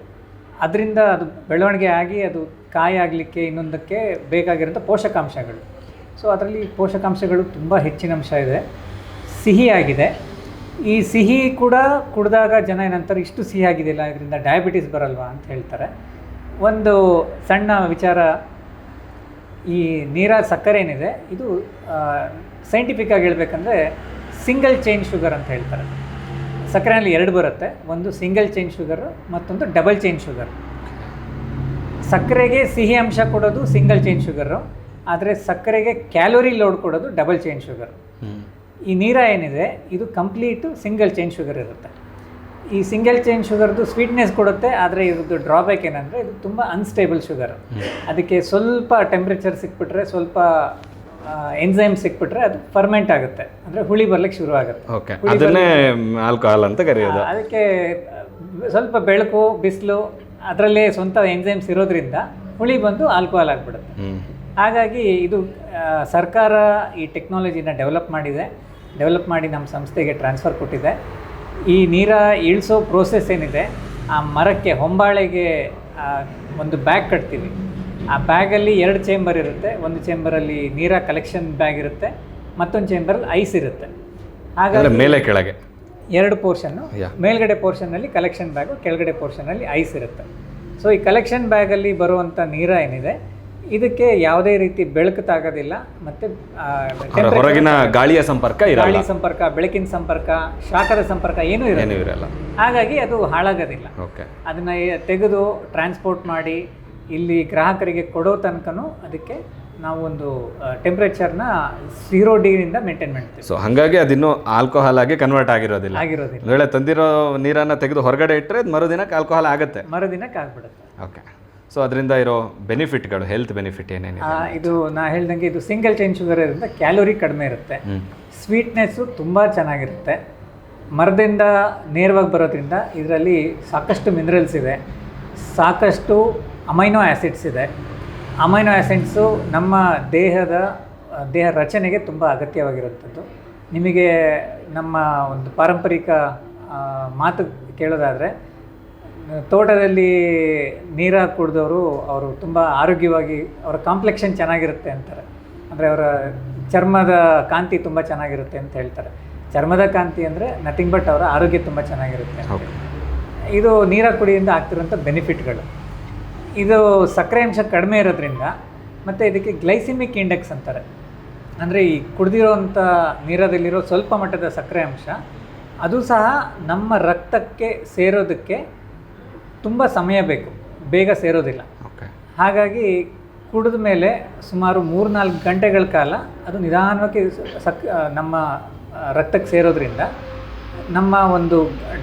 ಅದರಿಂದ ಅದು ಬೆಳವಣಿಗೆ ಆಗಿ ಅದು ಕಾಯಿ ಆಗಲಿಕ್ಕೆ ಇನ್ನೊಂದಕ್ಕೆ ಬೇಕಾಗಿರೋಂಥ ಪೋಷಕಾಂಶಗಳು. ಸೊ ಅದರಲ್ಲಿ ಪೋಷಕಾಂಶಗಳು ತುಂಬ ಹೆಚ್ಚಿನ ಅಂಶ ಇದೆ, ಸಿಹಿಯಾಗಿದೆ. ಈ ಸಿಹಿ ಕೂಡ ಕುಡಿದಾಗ ಜನ ಏನಂತಾರೆ, ಇಷ್ಟು ಸಿಹಿ ಆಗಿದೆಯಲ್ಲ, ಇದರಿಂದ ಡಯಾಬಿಟಿಸ್ ಬರಲ್ವಾ ಅಂತ ಹೇಳ್ತಾರೆ. ಒಂದು ಸಣ್ಣ ವಿಚಾರ, ಈ ನೀರಾದ ಸಕ್ಕರೆ ಏನಿದೆ ಇದು ಸೈಂಟಿಫಿಕ್ಕಾಗಿ ಹೇಳ್ಬೇಕಂದ್ರೆ ಸಿಂಗಲ್ ಚೈನ್ ಶುಗರ್ ಅಂತ ಹೇಳ್ತಾರೆ. ಸಕ್ಕರೆಯಲ್ಲಿ 2 ಬರುತ್ತೆ, ಒಂದು ಸಿಂಗಲ್ ಚೈನ್ ಶುಗರು, ಮತ್ತೊಂದು ಡಬಲ್ ಚೈನ್ ಶುಗರ್. ಸಕ್ಕರೆಗೆ ಸಿಹಿ ಅಂಶ ಕೊಡೋದು ಸಿಂಗಲ್ ಚೈನ್ ಶುಗರು, ಆದರೆ ಸಕ್ಕರೆಗೆ ಕ್ಯಾಲೋರಿ ಲೋಡ್ ಕೊಡೋದು ಡಬಲ್ ಚೈನ್ ಶುಗರ್. ಈ ನೀರ ಏನಿದೆ ಇದು ಕಂಪ್ಲೀಟು ಸಿಂಗಲ್ ಚೈನ್ ಶುಗರ್ ಇರುತ್ತೆ. ಈ ಸಿಂಗಲ್ ಚೈನ್ ಶುಗರ್ದು ಸ್ವೀಟ್ನೆಸ್ ಕೊಡುತ್ತೆ, ಆದರೆ ಇದ್ರದ್ದು ಡ್ರಾಬ್ಯಾಕ್ ಏನಂದರೆ ಇದು ತುಂಬ ಅನ್ಸ್ಟೇಬಲ್ ಶುಗರ್. ಅದಕ್ಕೆ ಸ್ವಲ್ಪ ಟೆಂಪ್ರೇಚರ್ ಸಿಕ್ಬಿಟ್ರೆ, ಸ್ವಲ್ಪ ಎನ್ಸೈಮ್ ಸಿಕ್ಬಿಟ್ರೆ ಅದು ಫರ್ಮೆಂಟ್ ಆಗುತ್ತೆ, ಅಂದರೆ ಹುಳಿ ಬರ್ಲಿಕ್ಕೆ ಶುರು ಆಗುತ್ತೆ. ಅದನ್ನೇ ಆಲ್ಕೋಹಾಲ್ ಅಂತ ಕರೆಯೋದು. ಅದಕ್ಕೆ ಸ್ವಲ್ಪ ಬೆಳಕು, ಬಿಸಿಲು, ಅದರಲ್ಲೇ ಸ್ವಂತ ಎನ್ಸೈಮ್ಸ್ ಇರೋದ್ರಿಂದ ಹುಳಿ ಬಂದು ಆಲ್ಕೋಹಾಲ್ ಆಗಿಬಿಡುತ್ತೆ. ಹಾಗಾಗಿ ಇದು ಸರ್ಕಾರ ಈ ಟೆಕ್ನಾಲಜಿನ ಡೆವಲಪ್ ಮಾಡಿ ನಮ್ಮ ಸಂಸ್ಥೆಗೆ ಟ್ರಾನ್ಸ್ಫರ್ ಕೊಟ್ಟಿದೆ. ಈ ನೀರ ಇಳಿಸೋ ಪ್ರೋಸೆಸ್ ಏನಿದೆ, ಆ ಮರಕ್ಕೆ ಹೊಂಬಾಳೆಗೆ ಒಂದು ಬ್ಯಾಗ್ ಕಟ್ತೀವಿ. ಆ ಬ್ಯಾಗಲ್ಲಿ 2 ಚೇಂಬರ್ ಇರುತ್ತೆ. ಒಂದು ಚೇಂಬರಲ್ಲಿ ನೀರ ಕಲೆಕ್ಷನ್ ಬ್ಯಾಗ್ ಇರುತ್ತೆ, ಮತ್ತೊಂದು ಚೇಂಬರಲ್ಲಿ ಐಸ್ ಇರುತ್ತೆ. ಹಾಗಾಗಿ ಮೇಲೆ ಕೆಳಗೆ 2 ಪೋರ್ಷನ್ನು, ಮೇಲ್ಗಡೆ ಪೋರ್ಷನ್ನಲ್ಲಿ ಕಲೆಕ್ಷನ್ ಬ್ಯಾಗು, ಕೆಳಗಡೆ ಪೋರ್ಷನ್ನಲ್ಲಿ ಐಸ್ ಇರುತ್ತೆ. ಸೊ ಈ ಕಲೆಕ್ಷನ್ ಬ್ಯಾಗಲ್ಲಿ ಬರುವಂಥ ನೀರ ಏನಿದೆ ಇದಕ್ಕೆ ಯಾವುದೇ ರೀತಿ ಬೆಳಕು ತಾಗೋದಿಲ್ಲ, ಮತ್ತು ಹೊರಗಿನ ಗಾಳಿಯ ಸಂಪರ್ಕ ಇರಲ್ಲ, ಗಾಳಿ ಸಂಪರ್ಕ, ಬೆಳಕಿನ ಸಂಪರ್ಕ, ಶಾಖದ ಸಂಪರ್ಕ ಏನೂ ಇರಲ್ಲ. ಹಾಗಾಗಿ ಅದು ಹಾಳಾಗೋದಿಲ್ಲ. ಅದನ್ನು ತೆಗೆದು ಟ್ರಾನ್ಸ್ಪೋರ್ಟ್ ಮಾಡಿ ಇಲ್ಲಿ ಗ್ರಾಹಕರಿಗೆ ಕೊಡೋ ತನಕನೂ ಅದಕ್ಕೆ ನಾವು ಒಂದು ಟೆಂಪ್ರೇಚರ್ನ 0 ಡಿಗ್ರಿಯಿಂದ ಮೇಂಟೈನ್ ಮಾಡ್ತೀವಿ. ಸೊ ಹಾಗಾಗಿ ಅದಿನ್ನೂ ಆಲ್ಕೋಹಾಲ್ ಆಗಿ ಕನ್ವರ್ಟ್ ಆಗಿರೋದಿಲ್ಲ. ವೇಳೆ ತಂದಿರೋ ನೀರನ್ನು ತೆಗೆದು ಹೊರಗಡೆ ಇಟ್ಟರೆ ಮರುದಿನಕ್ಕೆ ಆಲ್ಕೋಹಾಲ್ ಆಗುತ್ತೆ, ಮರುದಿನಕ್ಕೆ ಆಗ್ಬಿಡುತ್ತೆ. ಓಕೆ. ಸೊ ಅದರಿಂದ ಇರೋ ಬೆನಿಫಿಟ್ಗಳು, ಹೆಲ್ತ್ ಬೆನಿಫಿಟ್ ಏನೇನಿದೆ? ಇದು ನಾ ಹೇಳ್ದಂಗೆ ಇದು ಸಿಂಗಲ್ ಚೈನ್ ಶುಗರ್ ಇರೋದ್ರಿಂದ ಕ್ಯಾಲೋರಿ ಕಡಿಮೆ ಇರುತ್ತೆ, ಸ್ವೀಟ್ನೆಸ್ಸು ತುಂಬ ಚೆನ್ನಾಗಿರುತ್ತೆ. ಮರದಿಂದ ನೇರವಾಗಿ ಬರೋದ್ರಿಂದ ಇದರಲ್ಲಿ ಸಾಕಷ್ಟು ಮಿನರಲ್ಸ್ ಇದೆ, ಸಾಕಷ್ಟು ಅಮೈನೋ ಆ್ಯಸಿಡ್ಸ್ ಇದೆ. ಅಮೈನೋ ಆ್ಯಸಿಡ್ಸು ನಮ್ಮ ದೇಹ ರಚನೆಗೆ ತುಂಬ ಅಗತ್ಯವಾಗಿರುವಂಥದ್ದು. ನಿಮಗೆ ನಮ್ಮ ಒಂದು ಪಾರಂಪರಿಕ ಮಾತು ಕೇಳೋದಾದರೆ, ತೋಟದಲ್ಲಿ ನೀರು ಕುಡಿದವರು ಅವರು ತುಂಬ ಆರೋಗ್ಯವಾಗಿ, ಅವರ ಕಾಂಪ್ಲೆಕ್ಷನ್ ಚೆನ್ನಾಗಿರುತ್ತೆ ಅಂತಾರೆ. ಅಂದರೆ ಅವರ ಚರ್ಮದ ಕಾಂತಿ ತುಂಬ ಚೆನ್ನಾಗಿರುತ್ತೆ ಅಂತ ಹೇಳ್ತಾರೆ. ಚರ್ಮದ ಕಾಂತಿ ಅಂದರೆ ನಥಿಂಗ್ ಬಟ್ ಅವರ ಆರೋಗ್ಯ ತುಂಬ ಚೆನ್ನಾಗಿರುತ್ತೆ. ಇದು ನೀರ ಕುಡಿಯಿಂದ ಆಗ್ತಿರೋಂಥ ಬೆನಿಫಿಟ್ಗಳು. ಇದು ಸಕ್ಕರೆ ಅಂಶ ಕಡಿಮೆ ಇರೋದ್ರಿಂದ, ಮತ್ತು ಇದಕ್ಕೆ ಗ್ಲೈಸಿಮಿಕ್ ಇಂಡೆಕ್ಸ್ ಅಂತಾರೆ. ಅಂದರೆ ಈ ಕುಡಿದಿರೋವಂಥ ನೀರದಲ್ಲಿರೋ ಸ್ವಲ್ಪ ಮಟ್ಟದ ಸಕ್ಕರೆ ಅಂಶ ಅದು ಸಹ ನಮ್ಮ ರಕ್ತಕ್ಕೆ ಸೇರೋದಕ್ಕೆ ತುಂಬ ಸಮಯ ಬೇಕು, ಬೇಗ ಸೇರೋದಿಲ್ಲ. ಹಾಗಾಗಿ ಕುಡಿದ ಮೇಲೆ ಸುಮಾರು 3-4 ಗಂಟೆಗಳ ಕಾಲ ಅದು ನಿಧಾನವಾಗಿ ನಮ್ಮ ರಕ್ತಕ್ಕೆ ಸೇರೋದ್ರಿಂದ ನಮ್ಮ ಒಂದು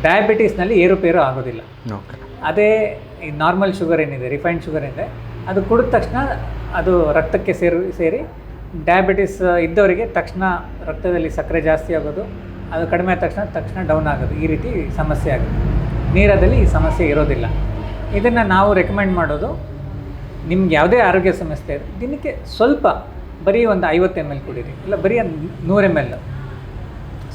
ಡಯಾಬಿಟೀಸ್ನಲ್ಲಿ ಏರುಪೇರು ಆಗೋದಿಲ್ಲ. ಅದೇ ಈ ನಾರ್ಮಲ್ ಶುಗರ್ ಏನಿದೆ, ರಿಫೈನ್ಡ್ ಶುಗರ್ ಏನಿದೆ, ಅದು ಕುಡಿದ ತಕ್ಷಣ ಅದು ರಕ್ತಕ್ಕೆ ಸೇರಿ ಡಯಾಬಿಟಿಸ್ ಇದ್ದವರಿಗೆ ತಕ್ಷಣ ರಕ್ತದಲ್ಲಿ ಸಕ್ಕರೆ ಜಾಸ್ತಿ ಆಗೋದು, ಅದು ಕಡಿಮೆ ಆದ ತಕ್ಷಣ ಡೌನ್ ಆಗೋದು, ಈ ರೀತಿ ಸಮಸ್ಯೆ ಆಗುತ್ತೆ. ನೀರದಲ್ಲಿ ಈ ಸಮಸ್ಯೆ ಇರೋದಿಲ್ಲ. ಇದನ್ನು ನಾವು ರೆಕಮೆಂಡ್ ಮಾಡೋದು, ನಿಮ್ಗೆ ಯಾವುದೇ ಆರೋಗ್ಯ ಸಮಸ್ಯೆ ಇದೆ ದಿನಕ್ಕೆ ಸ್ವಲ್ಪ, ಬರೀ ಒಂದು 50 ml ಕುಡೀರಿ, ಇಲ್ಲ ಬರೀ 100 ml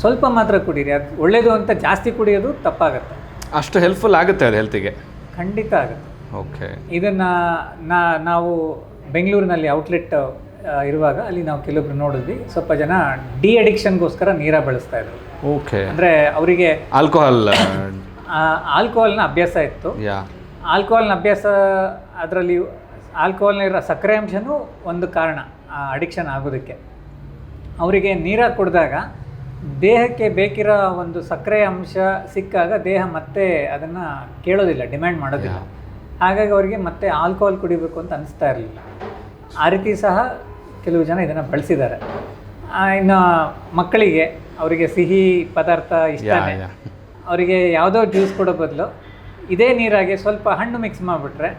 ಸ್ವಲ್ಪ ಮಾತ್ರ ಕುಡೀರಿ. ಅದು ಒಳ್ಳೆಯದು ಅಂತ ಜಾಸ್ತಿ ಕುಡಿಯೋದು ತಪ್ಪಾಗುತ್ತೆ. ಅಷ್ಟು ಹೆಲ್ಪ್ಫುಲ್ ಆಗುತ್ತೆ ಅದು ಹೆಲ್ತಿಗೆ? ಖಂಡಿತ ಆಗುತ್ತೆ. ಓಕೆ. ಇದನ್ನು ನಾವು ಬೆಂಗಳೂರಿನಲ್ಲಿ ಔಟ್ಲೆಟ್ ಇರುವಾಗ ಅಲ್ಲಿ ನಾವು ಕೆಲವೊಬ್ರು ನೋಡಿದ್ವಿ, ಸ್ವಲ್ಪ ಜನ ಡಿ ಅಡಿಕ್ಷನ್ಗೋಸ್ಕರ ನೀರ ಬಳಸ್ತಾ ಇದ್ರು. ಓಕೆ. ಅಂದರೆ ಅವರಿಗೆ ಆಲ್ಕೋಹಾಲ್ನ ಅಭ್ಯಾಸ ಇತ್ತು. ಆಲ್ಕೋಹಾಲ್ನ ಅಭ್ಯಾಸ, ಅದರಲ್ಲಿ ಆಲ್ಕೋಹಾಲ್ನಿರೋ ಸಕ್ಕರೆ ಅಂಶನೂ ಒಂದು ಕಾರಣ ಅಡಿಕ್ಷನ್ ಆಗೋದಕ್ಕೆ. ಅವರಿಗೆ ನೀರ ಕುಡಿದಾಗ ದೇಹಕ್ಕೆ ಬೇಕಿರೋ ಒಂದು ಸಕ್ಕರೆ ಅಂಶ ಸಿಕ್ಕಾಗ ದೇಹ ಮತ್ತೆ ಅದನ್ನು ಕೇಳೋದಿಲ್ಲ, ಡಿಮ್ಯಾಂಡ್ ಮಾಡೋದಿಲ್ಲ. ಹಾಗಾಗಿ ಅವರಿಗೆ ಮತ್ತೆ ಆಲ್ಕೋಹಾಲ್ ಕುಡಿಬೇಕು ಅಂತ ಅನಿಸ್ತಾ ಇರಲಿಲ್ಲ. ಆ ರೀತಿ ಸಹ ಕೆಲವು ಜನ ಇದನ್ನು ಬಳಸಿದ್ದಾರೆ. ಇನ್ನು ಮಕ್ಕಳಿಗೆ, ಅವರಿಗೆ ಸಿಹಿ ಪದಾರ್ಥ ಇಷ್ಟನೇ, ಅವರಿಗೆ ಯಾವುದೋ ಜ್ಯೂಸ್ ಕೊಡೋ ಬದಲು ಇದೇ ನೀರಾಗೆ ಸ್ವಲ್ಪ ಹಣ್ಣು ಮಿಕ್ಸ್ ಮಾಡಿಬಿಟ್ರೆ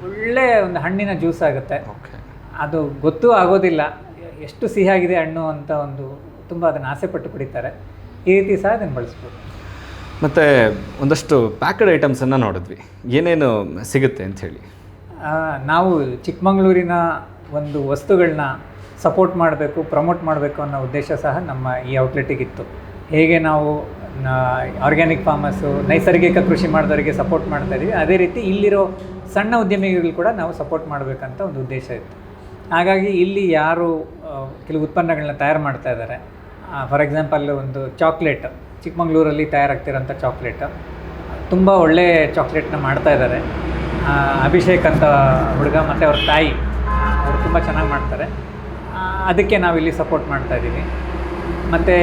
ಒಳ್ಳೆ ಒಂದು ಹಣ್ಣಿನ ಜ್ಯೂಸ್ ಆಗುತ್ತೆ. ಅದು ಗೊತ್ತೂ ಆಗೋದಿಲ್ಲ ಎಷ್ಟು ಸಿಹಿಯಾಗಿದೆ ಹಣ್ಣು ಅಂತ, ಒಂದು ತುಂಬ ಅದನ್ನು ಆಸೆಪಟ್ಟು ಕುಡಿತಾರೆ. ಈ ರೀತಿ ಸಹ ಅದನ್ನು ಬಳಸ್ಬೋದು. ಮತ್ತು ಒಂದಷ್ಟು ಪ್ಯಾಕ್ಡ್ ಐಟಮ್ಸನ್ನು ನೋಡಿದ್ವಿ, ಏನೇನು ಸಿಗುತ್ತೆ ಅಂಥೇಳಿ? ನಾವು ಚಿಕ್ಕಮಗಳೂರಿನ ಒಂದು ವಸ್ತುಗಳನ್ನ ಸಪೋರ್ಟ್ ಮಾಡಬೇಕು, ಪ್ರಮೋಟ್ ಮಾಡಬೇಕು ಅನ್ನೋ ಉದ್ದೇಶ ಸಹ ನಮ್ಮ ಈ ಔಟ್ಲೆಟಿಗಿತ್ತು. ಹೇಗೆ ನಾವು ಆರ್ಗ್ಯಾನಿಕ್ ಫಾರ್ಮರ್ಸು, ನೈಸರ್ಗಿಕ ಕೃಷಿ ಮಾಡಿದವರಿಗೆ ಸಪೋರ್ಟ್ ಮಾಡ್ತಾ ಇದ್ದೀವಿ, ಅದೇ ರೀತಿ ಇಲ್ಲಿರೋ ಸಣ್ಣ ಉದ್ಯಮಿಗಳು ಕೂಡ ನಾವು ಸಪೋರ್ಟ್ ಮಾಡಬೇಕಂತ ಒಂದು ಉದ್ದೇಶ ಇತ್ತು. ಹಾಗಾಗಿ ಇಲ್ಲಿ ಯಾರು ಕೆಲವು ಉತ್ಪನ್ನಗಳನ್ನ ತಯಾರು ಮಾಡ್ತಾ ಇದ್ದಾರೆ, ಫಾರ್ ಎಕ್ಸಾಂಪಲ್ ಒಂದು ಚಾಕ್ಲೇಟ್, ಚಿಕ್ಕಮಂಗ್ಳೂರಲ್ಲಿ ತಯಾರಾಗ್ತಿರೋಂಥ ಚಾಕ್ಲೇಟ್ ತುಂಬ ಒಳ್ಳೆ ಚಾಕ್ಲೇಟ್ನ ಮಾಡ್ತಾ ಇದ್ದಾರೆ. ಅಭಿಷೇಕ್ ಅಂತ ಹುಡುಗ ಮತ್ತು ಅವ್ರ ತಾಯಿ ಅವರು ತುಂಬ ಚೆನ್ನಾಗಿ ಮಾಡ್ತಾರೆ. ಅದಕ್ಕೆ ನಾವಿಲ್ಲಿ ಸಪೋರ್ಟ್ ಮಾಡ್ತಾ ಇದ್ದೀವಿ. ಮತ್ತು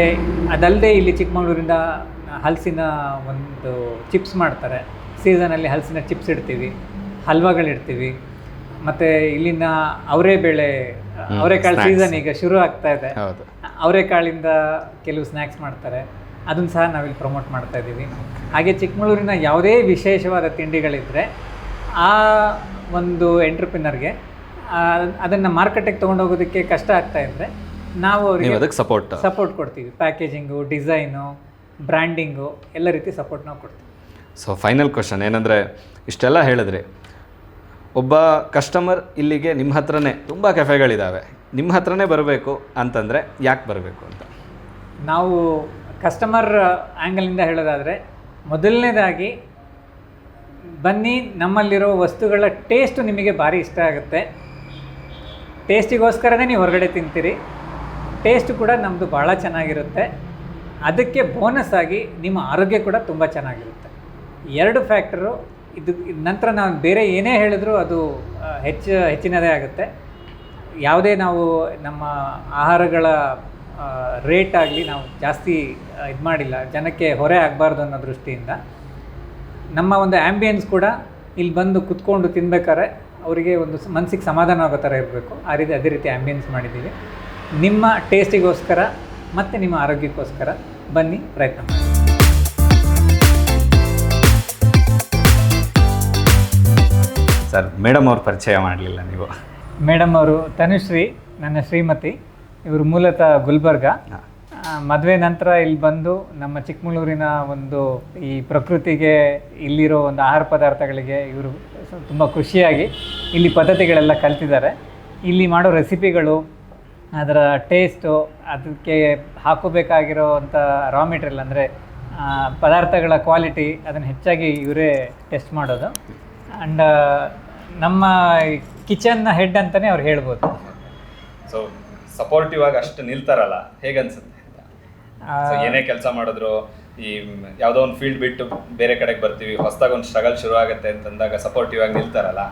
ಅದಲ್ಲದೆ ಇಲ್ಲಿ ಚಿಕ್ಕಮಂಗ್ಳೂರಿಂದ ಹಲಸಿನ ಒಂದು ಚಿಪ್ಸ್ ಮಾಡ್ತಾರೆ. ಸೀಸನಲ್ಲಿ ಹಲಸಿನ ಚಿಪ್ಸ್ ಇಡ್ತೀವಿ, ಹಲ್ವಾಗಳಿಡ್ತೀವಿ. ಮತ್ತು ಇಲ್ಲಿನ ಅವರೆಕಾಳು ಸೀಸನ್ ಈಗ ಶುರು ಆಗ್ತಾ ಇದೆ. ಅವರೆಕಾಳಿಂದ ಕೆಲವು ಸ್ನ್ಯಾಕ್ಸ್ ಮಾಡ್ತಾರೆ, ಅದನ್ನು ಸಹ ನಾವಿಲ್ಲಿ ಪ್ರಮೋಟ್ ಮಾಡ್ತಾ ಇದ್ದೀವಿ. ಹಾಗೆ ಚಿಕ್ಕಮಗಳೂರಿನ ಯಾವುದೇ ವಿಶೇಷವಾದ ತಿಂಡಿಗಳಿದ್ದರೆ ಆ ಒಂದು ಎಂಟ್ರಪ್ರಿನರ್ಗೆ ಅದನ್ನು ಮಾರ್ಕೆಟಿಗೆ ತೊಗೊಂಡೋಗೋದಕ್ಕೆ ಕಷ್ಟ ಆಗ್ತಾ ಇದ್ದರೆ ನಾವು ಅವರಿಗೆ ಅದಕ್ಕೆ ಸಪೋರ್ಟ್ ಕೊಡ್ತೀವಿ. ಪ್ಯಾಕೇಜಿಂಗು, ಡಿಸೈನು, ಬ್ರ್ಯಾಂಡಿಂಗು ಎಲ್ಲ ರೀತಿ ಸಪೋರ್ಟ್ ನಾವು ಕೊಡ್ತೀವಿ. ಸೊ ಫೈನಲ್ ಕ್ವಶನ್ ಏನಂದರೆ, ಇಷ್ಟೆಲ್ಲ ಹೇಳಿದ್ರಿ, ಒಬ್ಬ ಕಸ್ಟಮರ್ ಇಲ್ಲಿಗೆ ನಿಮ್ಮ ಹತ್ರನೇ ತುಂಬ ಕೆಫೆಗಳಿದ್ದಾವೆ, ನಿಮ್ಮ ಹತ್ರನೇ ಬರಬೇಕು ಅಂತಂದರೆ ಯಾಕೆ ಬರಬೇಕು ಅಂತ? ನಾವು ಕಸ್ಟಮರ್ ಆ್ಯಂಗಲಿಂದ ಹೇಳೋದಾದರೆ, ಮೊದಲನೇದಾಗಿ ಬನ್ನಿ, ನಮ್ಮಲ್ಲಿರೋ ವಸ್ತುಗಳ ಟೇಸ್ಟು ನಿಮಗೆ ಭಾರಿ ಇಷ್ಟ ಆಗುತ್ತೆ. ಟೇಸ್ಟಿಗೋಸ್ಕರನೇ ನೀವು ಹೊರಗಡೆ ತಿಂತೀರಿ. ಟೇಸ್ಟ್ ಕೂಡ ನಮ್ಮದು ಭಾಳ ಚೆನ್ನಾಗಿರುತ್ತೆ. ಅದಕ್ಕೆ ಬೋನಸ್ ಆಗಿ ನಿಮ್ಮ ಆರೋಗ್ಯ ಕೂಡ ತುಂಬ ಚೆನ್ನಾಗಿರುತ್ತೆ. 2 ಫ್ಯಾಕ್ಟರು ಇದು. ನಂತರ ನಾವು ಬೇರೆ ಏನೇ ಹೇಳಿದ್ರೂ ಅದು ಹೆಚ್ಚಿನದೇ ಆಗುತ್ತೆ. ಯಾವುದೇ ನಾವು ನಮ್ಮ ಆಹಾರಗಳ ರೇಟ್ ಆಗಲಿ ನಾವು ಜಾಸ್ತಿ ಇದು ಮಾಡಿಲ್ಲ, ಜನಕ್ಕೆ ಹೊರೆ ಆಗಬಾರ್ದು ಅನ್ನೋ ದೃಷ್ಟಿಯಿಂದ. ನಮ್ಮ ಒಂದು ಆ್ಯಂಬಿಯನ್ಸ್ ಕೂಡ ಇಲ್ಲಿ ಬಂದು ಕುತ್ಕೊಂಡು ತಿನ್ಬೇಕಾದ್ರೆ ಅವರಿಗೆ ಒಂದು ಮನಸ್ಸಿಗೆ ಸಮಾಧಾನ ಆಗೋ ಥರ ಇರಬೇಕು. ಅದೇ ರೀತಿ ಆ್ಯಂಬಿಯನ್ಸ್ ಮಾಡಿದ್ದೀವಿ. ನಿಮ್ಮ ಟೇಸ್ಟಿಗೋಸ್ಕರ ಮತ್ತು ನಿಮ್ಮ ಆರೋಗ್ಯಕ್ಕೋಸ್ಕರ ಬನ್ನಿ, ಪ್ರಯತ್ನ ಮಾಡಿ. ಸರ್, ಮೇಡಮ್ ಅವ್ರ ಪರಿಚಯ ಮಾಡಲಿಲ್ಲ ನೀವು. ಮೇಡಮ್ ಅವರು ತನುಶ್ರೀ, ನನ್ನ ಶ್ರೀಮತಿ. ಇವರು ಮೂಲತಃ ಗುಲ್ಬರ್ಗ. ಮದುವೆ ನಂತರ ಇಲ್ಲಿ ಬಂದು ನಮ್ಮ ಚಿಕ್ಕಮಗಳೂರಿನ ಒಂದು ಈ ಪ್ರಕೃತಿಗೆ, ಇಲ್ಲಿರೋ ಒಂದು ಆಹಾರ ಪದಾರ್ಥಗಳಿಗೆ ಇವರು ತುಂಬ ಖುಷಿಯಾಗಿ ಇಲ್ಲಿ ಪದ್ಧತಿಗಳೆಲ್ಲ ಕಲ್ತಿದ್ದಾರೆ. ಇಲ್ಲಿ ಮಾಡೋ ರೆಸಿಪಿಗಳು, ಅದರ ಟೇಸ್ಟು, ಅದಕ್ಕೆ ಹಾಕೋಬೇಕಾಗಿರೋವಂಥ ರಾ ಮೆಟೀರಿಯಲ್ ಅಂದರೆ ಪದಾರ್ಥಗಳ ಕ್ವಾಲಿಟಿ, ಅದನ್ನು ಹೆಚ್ಚಾಗಿ ಇವರೇ ಟೆಸ್ಟ್ ಮಾಡೋದು. ಆ್ಯಂಡ್ ನಮ್ಮ ಕಿಚನ್ನ ಹೆಡ್ ಅಂತಲೇ ಅವ್ರು ಹೇಳ್ಬೋದು. ಸೊ ಸಪೋರ್ಟಿವ್ ಆಗಿ ಅಷ್ಟು ನಿಲ್ತಾರಲ್ಲ, ಹೇಗನ್ಸುತ್ತೆ? ಏನೇ ಕೆಲಸ ಮಾಡಿದ್ರು, ಈ ಯಾವುದೋ ಒಂದು ಫೀಲ್ಡ್ ಬಿಟ್ಟು ಬೇರೆ ಕಡೆಗೆ ಬರ್ತೀವಿ, ಹೊಸದಾಗಿ ಒಂದು ಸ್ಟ್ರಗಲ್ ಶುರು ಆಗುತ್ತೆ ಅಂತಂದಾಗ ಸಪೋರ್ಟಿವ್ ಆಗಿ ನಿಲ್ತಾರಲ್ಲ,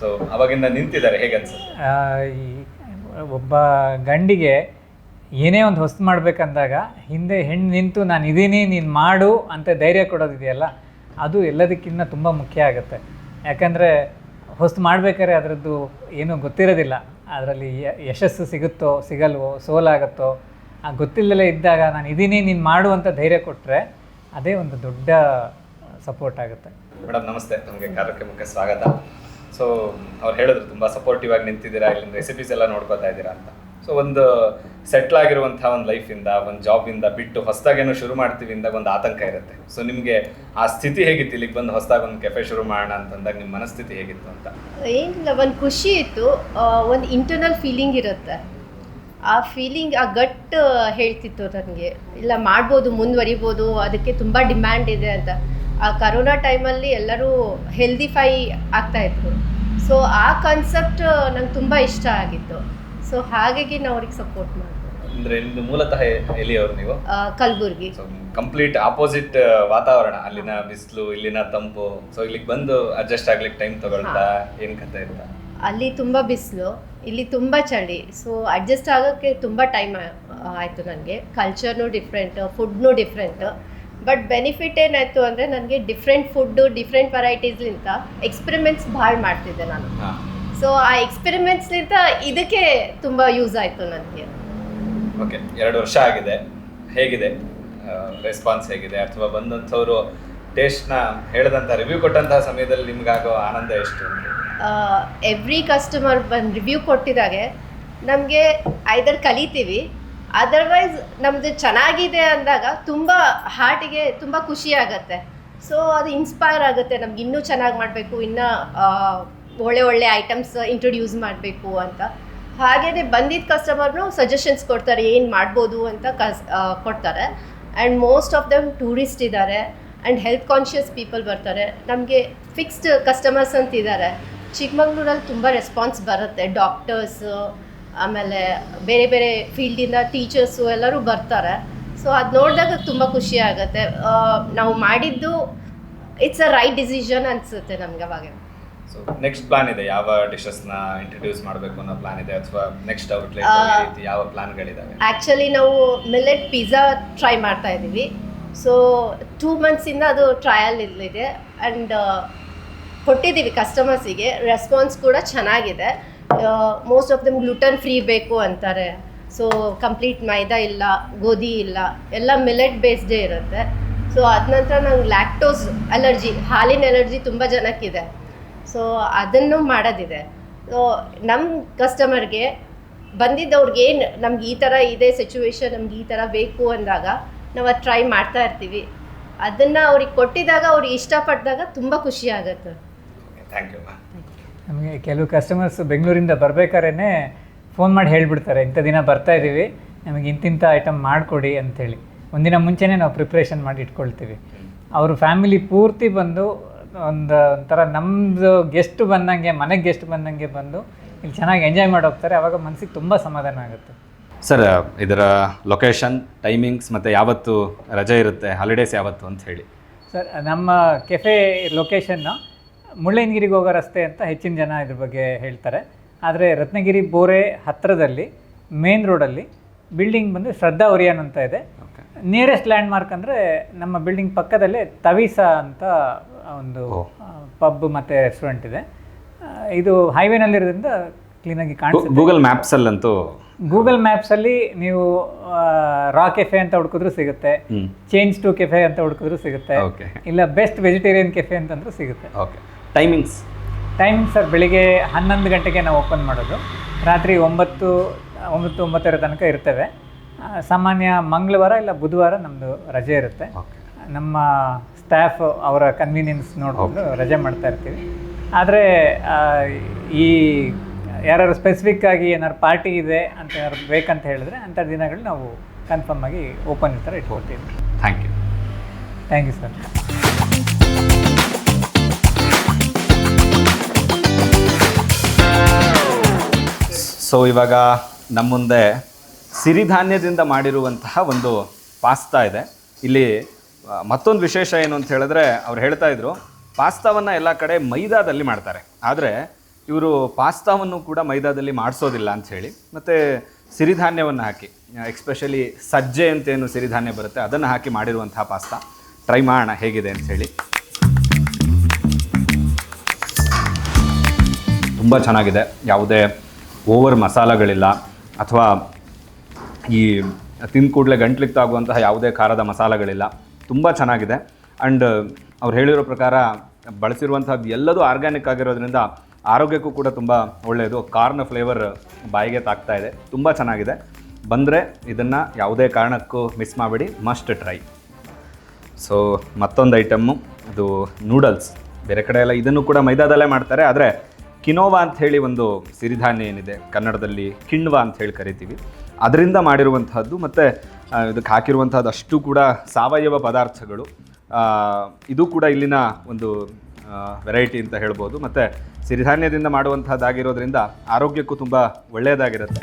ಸೊ ಅವಾಗಿಂದ ನಿಂತಿದ್ದಾರೆ, ಹೇಗನ್ಸುತ್ತೆ? ಒಬ್ಬ ಗಂಡಿಗೆ ಏನೇ ಒಂದು ಹೊಸ್ತು ಮಾಡಬೇಕಂದಾಗ ಹಿಂದೆ ಹೆಣ್ಣು ನಿಂತು ನಾನು ಇದೀನಿ, ನೀನು ಮಾಡು ಅಂತ ಧೈರ್ಯ ಕೊಡೋದಿದೆಯಲ್ಲ, ಅದು ಎಲ್ಲದಕ್ಕಿಂತ ತುಂಬ ಮುಖ್ಯ ಆಗುತ್ತೆ. ಯಾಕಂದರೆ ಹೊಸ್ತು ಮಾಡಬೇಕಾದ್ರೆ ಅದರದ್ದು ಏನೂ ಗೊತ್ತಿರೋದಿಲ್ಲ. ಅದರಲ್ಲಿ ಯಶಸ್ಸು ಸಿಗುತ್ತೋ ಸಿಗಲ್ವೋ, ಸೋಲಾಗುತ್ತೋ, ಗೊತ್ತಿಲ್ಲದಲೇ ಇದ್ದಾಗ ನಾನು ಇದೀನಿ, ನೀನು ಮಾಡು ಅಂತ ಧೈರ್ಯ ಕೊಟ್ಟರೆ ಅದೇ ಒಂದು ದೊಡ್ಡ ಸಪೋರ್ಟ್ ಆಗುತ್ತೆ. ಮೇಡಮ್ ನಮಸ್ತೆ, ನಮಗೆ ಕಾರ್ಯಕ್ರಮಕ್ಕೆ ಸ್ವಾಗತ. ಸೊ ಅವ್ರು ಹೇಳಿದ್ರು ತುಂಬ ಸಪೋರ್ಟಿವ್ ಆಗಿ ನಿಂತಿದ್ದೀರಾ, ಇಲ್ಲಿಂದ ರೆಸಿಪೀಸ್ ಎಲ್ಲ ನೋಡ್ಕೋತಾ ಇದ್ದೀರಾ ಅಂತ. ಸೊ ಒಂದು ಸೆಟ್ಲ್ ಆಗಿರುವಂಥ ಒಂದು ಲೈಫಿಂದ, ಒಂದು ಜಾಬಿಂದ ಬಿಟ್ಟು ಹೊಸದಾಗೇನೋ ಶುರು ಮಾಡ್ತೀವಿ ಅಂದಾಗ ಒಂದು ಆತಂಕ ಇರುತ್ತೆ. ಸೊ ನಿಮಗೆ ಆ ಸ್ಥಿತಿ ಹೇಗಿತ್ತು? ಇಲ್ಲಿಗೆ ಬಂದು ಹೊಸದಾಗಿ ಒಂದು ಕೆಫೆ ಶುರು ಮಾಡೋಣ ಅಂತಂದಾಗ ನಿಮ್ಮ ಮನಸ್ಥಿತಿ ಹೇಗಿತ್ತು ಅಂತ? ಏನಿಲ್ಲ, ಒಂದು ಖುಷಿ ಇತ್ತು, ಒಂದು ಇಂಟರ್ನಲ್ ಫೀಲಿಂಗ್ ಇರುತ್ತೆ. ಆ ಫೀಲಿಂಗ್, ಆ ಗಟ್ ಹೇಳ್ತಿತ್ತು ನನಗೆ, ಇಲ್ಲ ಮಾಡ್ಬೋದು, ಮುಂದುವರಿಬೋದು, ಅದಕ್ಕೆ ತುಂಬ ಡಿಮ್ಯಾಂಡ್ ಇದೆ ಅಂತ. ಆ ಕರೋನಾ ಟೈಮಲ್ಲಿ ಎಲ್ಲರೂ ಹೆಲ್ದಿಫೈ ಆಗ್ತಾಯಿದ್ರು. ಸೊ ಆ ಕಾನ್ಸೆಪ್ಟ್ ನಂಗೆ ತುಂಬ ಇಷ್ಟ ಆಗಿತ್ತು. ಸೊ ಹಾಗಾಗಿ ನಾವು ಅವ್ರಿಗೆ ಸಪೋರ್ಟ್ ಮಾಡ್ತೀವಿ. ಅಂದರೆ ನಿಮ್ಮದು ಮೂಲತಃ ಎಲ್ಲಿಯವರು ನೀವು? ಕಲಬುರ್ಗಿ. ಸೊ ಕಂಪ್ಲೀಟ್ ಆಪೋಸಿಟ್ ವಾತಾವರಣ, ಅಲ್ಲಿನ ಬಿಸಿಲು, ಇಲ್ಲಿನ ತಂಪು. ಸೊ ಇಲ್ಲಿಗೆ ಬಂದು ಅಡ್ಜಸ್ಟ್ ಆಗ್ಲಿಕ್ಕೆ ಟೈಮ್ ತಗೊಳ್ತಾ, ಏನು ಕಥೆ ಇರ್ತಾ? ಅಲ್ಲಿ ತುಂಬ ಬಿಸಿಲು, ಇಲ್ಲಿ ತುಂಬ ಚಳಿ. ಸೊ ಅಡ್ಜಸ್ಟ್ ಆಗೋಕ್ಕೆ ತುಂಬ ಟೈಮ್ ಆಯಿತು ನನಗೆ. ಕಲ್ಚರ್ನೂ ಡಿಫ್ರೆಂಟ್, ಫುಡ್ನೂ ಡಿಫ್ರೆಂಟ್. ಬಟ್ ಬೆನಿಫಿಟ್ ಏನಾಯಿತು ಅಂದರೆ ನನಗೆ ಡಿಫ್ರೆಂಟ್ ಫುಡ್ಡು, ಡಿಫ್ರೆಂಟ್ ವೆರೈಟೀಸ್ಲಿಂದ ಎಕ್ಸ್ಪೆರಿಮೆಂಟ್ಸ್ ಭಾಳ ಮಾಡ್ತಿದ್ದೆ ನಾನು. ಸೊ ಆ ಎಕ್ಸ್ಪೆರಿಮೆಂಟ್ಸ್ಲಿಂದ ಇದಕ್ಕೆ ತುಂಬ ಯೂಸ್ ಆಯಿತು ನನಗೆ. ಓಕೆ, 2 ವರ್ಷ ಆಗಿದೆ, ಹೇಗಿದೆ ರೆಸ್ಪಾನ್ಸ್ ಹೇಗಿದೆ? ಅಥವಾ ಬಂದಂಥವ್ರು ಟೇಸ್ಟ್ನ ಹೇಳಿದಂಥ ರಿವ್ಯೂ ಕೊಟ್ಟಂತಹ ಸಮಯದಲ್ಲಿ ನಿಮ್ಗಾಗೋ ಆನಂದ ಎಷ್ಟು? ಎವ್ರಿ ಕಸ್ಟಮರ್ ಬಂದು ರಿವ್ಯೂ ಕೊಟ್ಟಿದ್ದಾಗೆ ನಮಗೆ ಐದರ್ ಕಲಿತೀವಿ, ಅದರ್ವೈಸ್ ನಮ್ಮದು ಚೆನ್ನಾಗಿದೆ ಅಂದಾಗ ತುಂಬ ಹಾರ್ಟಿಗೆ ತುಂಬ ಖುಷಿ ಆಗುತ್ತೆ. ಸೊ ಅದು ಇನ್ಸ್ಪೈರ್ ಆಗುತ್ತೆ ನಮ್ಗೆ, ಇನ್ನೂ ಚೆನ್ನಾಗಿ ಮಾಡಬೇಕು, ಇನ್ನೂ ಒಳ್ಳೆ ಒಳ್ಳೆ ಐಟಮ್ಸ್ ಇಂಟ್ರೊಡ್ಯೂಸ್ ಮಾಡಬೇಕು ಅಂತ. ಹಾಗೆಯೇ ಬಂದಿದ್ದ ಕಸ್ಟಮರ್ನು ಸಜೆಷನ್ಸ್ ಕೊಡ್ತಾರೆ ಏನು ಮಾಡ್ಬೋದು ಅಂತ ಕೊಡ್ತಾರೆ. And most of them tourist ಇದ್ದಾರೆ ಆ್ಯಂಡ್ ಹೆಲ್ತ್ ಕಾನ್ಷಿಯಸ್ ಪೀಪಲ್ ಬರ್ತಾರೆ. ನಮಗೆ ಫಿಕ್ಸ್ಡ್ ಕಸ್ಟಮರ್ಸ್ ಅಂತ ಇದ್ದಾರೆ. ಚಿಕ್ಕಮಂಗ್ಳೂರಲ್ಲಿ ತುಂಬ ರೆಸ್ಪಾನ್ಸ್ ಬರುತ್ತೆ. ಡಾಕ್ಟರ್ಸು, ಆಮೇಲೆ ಬೇರೆ ಬೇರೆ ಫೀಲ್ಡಿಂದ ಟೀಚರ್ಸು ಎಲ್ಲರೂ ಬರ್ತಾರೆ. ಸೊ ಅದು ನೋಡಿದಾಗ ತುಂಬ ಖುಷಿ ಆಗುತ್ತೆ. ನಾವು ಮಾಡಿದ್ದು ಇಟ್ಸ್ ಅ ರೈಟ್ ಡಿಸಿಷನ್ ಅನಿಸುತ್ತೆ ನಮ್ಗೆ ಅವಾಗ. ಸೊ ನೆಕ್ಸ್ಟ್ ಪ್ಲಾನ್ ಇದೆ, ಯಾವ ಡಿಶಸ್ನ ಇಂಟ್ರೊಡ್ಯೂಸ್ ಮಾಡಬೇಕು ಅನ್ನೋ ಪ್ಲಾನ್ ಇದೆ ಅಥವಾ ನೆಕ್ಸ್ಟ್ ಔಟ್ಲೆಟ್ ರೀತಿ ಯಾವ ಪ್ಲಾನ್ಗಳಿದಾವೆ? ಆ್ಯಕ್ಚುಲಿ ನಾವು ಮಿಲ್ಲೆಟ್ ಪಿಜ್ಜಾ ಟ್ರೈ ಮಾಡ್ತಾ ಇದ್ದೀವಿ. ಸೊ 2 ಮಂತ್ಸಿಂದ ಅದು ಟ್ರಯಲ್ ಇಲ್ಲಿದೆ ಆ್ಯಂಡ್ ಕೊಟ್ಟಿದ್ದೀವಿ ಕಸ್ಟಮರ್ಸಿಗೆ. ರೆಸ್ಪಾನ್ಸ್ ಕೂಡ ಚೆನ್ನಾಗಿದೆ. Most of them gluten free ಬೇಕು ಅಂತಾರೆ. ಸೊ ಕಂಪ್ಲೀಟ್ ಮೈದಾ ಇಲ್ಲ, ಗೋಧಿ ಇಲ್ಲ, ಎಲ್ಲ ಮಿಲೆಟ್ ಬೇಸ್ಡೇ ಇರುತ್ತೆ. ಸೊ ಅದ ನಂತರ ನಂಗೆ ಲ್ಯಾಕ್ಟೋಸ್ ಅಲರ್ಜಿ, ಹಾಲಿನ ಅಲರ್ಜಿ ತುಂಬ ಜನಕ್ಕಿದೆ. ಸೊ ಅದನ್ನು ಮಾಡೋದಿದೆ. ಸೊ ನಮ್ಮ ಕಸ್ಟಮರ್ಗೆ ಬಂದಿದ್ದವ್ರಿಗೆ ಏನು ನಮ್ಗೆ ಈ ಥರ ಇದೆ ಸಿಚುವೇಶನ್, ನಮ್ಗೆ ಈ ಥರ ಬೇಕು ಅಂದಾಗ ನಾವು ಅದು ಟ್ರೈ ಮಾಡ್ತಾ ಇರ್ತೀವಿ. ಅದನ್ನು ಅವ್ರಿಗೆ ಕೊಟ್ಟಿದಾಗ ಅವ್ರಿಗೆ ಇಷ್ಟಪಟ್ಟಿದಾಗ ತುಂಬ ಖುಷಿ ಆಗುತ್ತೆ. Thank you. ನಮಗೆ ಕೆಲವು ಕಸ್ಟಮರ್ಸ್ ಬೆಂಗಳೂರಿಂದ ಬರ್ಬೇಕಾದ್ರೆ ಫೋನ್ ಮಾಡಿ ಹೇಳಿಬಿಡ್ತಾರೆ, ಇಂಥ ದಿನ ಬರ್ತಾ ಇದ್ದೀವಿ, ನಮಗೆ ಇಂತಿಂಥ ಐಟಮ್ ಮಾಡಿಕೊಡಿ ಅಂಥೇಳಿ. ಒಂದಿನ ಮುಂಚೆನೇ ನಾವು ಪ್ರಿಪ್ರೇಷನ್ ಮಾಡಿ ಇಟ್ಕೊಳ್ತೀವಿ. ಅವರು ಫ್ಯಾಮಿಲಿ ಪೂರ್ತಿ ಬಂದು ಒಂಥರ ನಮ್ಮದು ಗೆಸ್ಟ್ ಬಂದಂಗೆ, ಮನೆಗೆ ಗೆಸ್ಟ್ ಬಂದಂಗೆ ಬಂದು ಇಲ್ಲಿ ಚೆನ್ನಾಗಿ ಎಂಜಾಯ್ ಮಾಡಿ ಹೋಗ್ತಾರೆ. ಆವಾಗ ಮನಸ್ಸಿಗೆ ತುಂಬ ಸಮಾಧಾನ ಆಗುತ್ತೆ. ಸರ್, ಇದರ ಲೊಕೇಶನ್, ಟೈಮಿಂಗ್ಸ್ ಮತ್ತು ಯಾವತ್ತು ರಜೆ ಇರುತ್ತೆ, ಹಾಲಿಡೇಸ್ ಯಾವತ್ತು ಅಂತ ಹೇಳಿ. ಸರ್, ನಮ್ಮ ಕೆಫೆ ಲೊಕೇಶನ್ನು ಮುಳ್ಳಯ್ಯನಗಿರಿಗೆ ಹೋಗೋ ರಸ್ತೆ ಅಂತ ಹೆಚ್ಚಿನ ಜನ ಇದ್ರ ಬಗ್ಗೆ ಹೇಳ್ತಾರೆ. ಆದರೆ ರತ್ನಗಿರಿ ಬೋರೆ ಹತ್ತಿರದಲ್ಲಿ ಮೇನ್ ರೋಡಲ್ಲಿ ಬಿಲ್ಡಿಂಗ್ ಬಂದು ಶ್ರದ್ಧಾ ಒರಿಯನ್ ಅಂತ ಇದೆ. ನಿಯರೆಸ್ಟ್ ಲ್ಯಾಂಡ್ ಮಾರ್ಕ್ ಅಂದರೆ ನಮ್ಮ ಬಿಲ್ಡಿಂಗ್ ಪಕ್ಕದಲ್ಲೇ ತವೀಸಾ ಅಂತ ಒಂದು ಪಬ್ ಮತ್ತು ರೆಸ್ಟೋರೆಂಟ್ ಇದೆ. ಇದು ಹೈವೇನಲ್ಲಿರೋದ್ರಿಂದ ಕ್ಲೀನಾಗಿ ಕಾಣಿಸುತ್ತೆ. ಗೂಗಲ್ ಮ್ಯಾಪ್ಸಲ್ಲಂತೂ ಗೂಗಲ್ ಮ್ಯಾಪ್ಸಲ್ಲಿ ನೀವು ರಾ ಕೆಫೆ ಅಂತ ಹುಡುಕಿದ್ರು ಸಿಗುತ್ತೆ, ಚೇಂಜ್ ಟು ಕೆಫೆ ಅಂತ ಹುಡುಕಿದ್ರು ಸಿಗುತ್ತೆ, ಇಲ್ಲ ಬೆಸ್ಟ್ ವೆಜಿಟೇರಿಯನ್ ಕೆಫೆ ಅಂತಂದ್ರೂ ಸಿಗುತ್ತೆ. ಓಕೆ. ಟೈಮಿಂಗ್ಸ್ ಸರ್, ಬೆಳಿಗ್ಗೆ 11 ಗಂಟೆಗೆ ನಾವು ಓಪನ್ ಮಾಡೋದು, ರಾತ್ರಿ 9-9:30 ತನಕ ಇರ್ತೇವೆ. ಸಾಮಾನ್ಯ ಮಂಗಳವಾರ ಇಲ್ಲ ಬುಧವಾರ ನಮ್ಮದು ರಜೆ ಇರುತ್ತೆ. ನಮ್ಮ ಸ್ಟಾಫ್ ಅವರ ಕನ್ವೀನಿಯನ್ಸ್ ನೋಡಿಕೊಂಡು ರಜೆ ಮಾಡ್ತಾ ಇರ್ತೀವಿ. ಆದರೆ ಈ ಯಾರು ಸ್ಪೆಸಿಫಿಕ್ ಆಗಿ ಏನಾದ್ರು ಪಾರ್ಟಿ ಇದೆ ಅಂತ ಏನಾದ್ರು ಬೇಕಂತ ಹೇಳಿದ್ರೆ ಅಂಥ ದಿನಗಳು ನಾವು ಕನ್ಫರ್ಮ್ ಆಗಿ ಓಪನ್ ಈ ಥರ ಇಟ್ಕೊಳ್ತೀವಿ. Thank you. Thank you sir. So ಇವಾಗ ನಮ್ಮ ಮುಂದೆ ಸಿರಿಧಾನ್ಯದಿಂದ ಮಾಡಿರುವಂತಹ ಒಂದು ಪಾಸ್ತಾ ಇದೆ. ಇಲ್ಲಿ ಮತ್ತೊಂದು ವಿಶೇಷ ಏನು ಅಂತ ಹೇಳಿದ್ರೆ, ಅವ್ರು ಹೇಳ್ತಾ ಇದ್ರು ಪಾಸ್ತಾವನ್ನು ಎಲ್ಲ ಕಡೆ ಮೈದಾದಲ್ಲಿ ಮಾಡ್ತಾರೆ, ಆದರೆ ಇವರು ಪಾಸ್ತಾವನ್ನು ಕೂಡ ಮೈದಾದಲ್ಲಿ ಮಾಡಿಸೋದಿಲ್ಲ ಅಂತ ಹೇಳಿ, ಮತ್ತು ಸಿರಿಧಾನ್ಯವನ್ನು ಹಾಕಿ, ಎಕ್ಸ್ಪೆಷಲಿ ಸಜ್ಜೆ ಅಂತೇನು ಸಿರಿಧಾನ್ಯ ಬರುತ್ತೆ ಅದನ್ನು ಹಾಕಿ ಮಾಡಿರುವಂತಹ ಪಾಸ್ತಾ ಟ್ರೈ ಮಾಡೋಣ ಹೇಗಿದೆ ಅಂತ ಹೇಳಿ. ತುಂಬ ಚೆನ್ನಾಗಿದೆ. ಯಾವುದೇ ಓವರ್ ಮಸಾಲೆಗಳಿಲ್ಲ ಅಥವಾ ಈ ತಿಂದ ಕೂಡಲೇ ಗಂಟ್ಲಿಗೆ ತಾಗುವಂತಹ ಯಾವುದೇ ಖಾರದ ಮಸಾಲೆಗಳಿಲ್ಲ. ತುಂಬ ಚೆನ್ನಾಗಿದೆ. ಆ್ಯಂಡ್ ಅವ್ರು ಹೇಳಿರೋ ಪ್ರಕಾರ ಬಳಸಿರುವಂಥದ್ದು ಎಲ್ಲದೂ ಆರ್ಗ್ಯಾನಿಕ್ ಆಗಿರೋದ್ರಿಂದ ಆರೋಗ್ಯಕ್ಕೂ ಕೂಡ ತುಂಬ ಒಳ್ಳೆಯದು. ಕಾರ್ನ್ ಫ್ಲೇವರ್ ಬಾಯಿಗೆ ತಾಗ್ತಾ ಇದೆ. ತುಂಬ ಚೆನ್ನಾಗಿದೆ. ಬಂದರೆ ಇದನ್ನು ಯಾವುದೇ ಕಾರಣಕ್ಕೂ ಮಿಸ್ ಮಾಡಬೇಡಿ, ಮಸ್ಟ್ ಟ್ರೈ. ಸೊ ಮತ್ತೊಂದು ಐಟಮ್ಮು, ಅದು ನೂಡಲ್ಸ್. ಬೇರೆ ಕಡೆ ಎಲ್ಲ ಇದನ್ನು ಕೂಡ ಮೈದಾದಲ್ಲೇ ಮಾಡ್ತಾರೆ, ಆದರೆ ಕಿನೋವಾ ಅಂತ ಹೇಳಿ ಒಂದು ಸಿರಿಧಾನ್ಯ ಏನಿದೆ, ಕನ್ನಡದಲ್ಲಿ ಕಿಣ್ವಾ ಅಂತ ಹೇಳಿ ಕರಿತೀವಿ, ಅದರಿಂದ ಮಾಡಿರುವಂತಹದ್ದು. ಮತ್ತು ಇದಕ್ಕೆ ಹಾಕಿರುವಂಥದ್ದು ಅಷ್ಟು ಕೂಡ ಸಾವಯವ ಪದಾರ್ಥಗಳು. ಇದು ಕೂಡ ಇಲ್ಲಿನ ಒಂದು ವೆರೈಟಿ ಅಂತ ಹೇಳ್ಬೋದು. ಮತ್ತು ಸಿರಿಧಾನ್ಯದಿಂದ ಮಾಡುವಂಥದ್ದಾಗಿರೋದ್ರಿಂದ ಆರೋಗ್ಯಕ್ಕೂ ತುಂಬ ಒಳ್ಳೆಯದಾಗಿರುತ್ತೆ.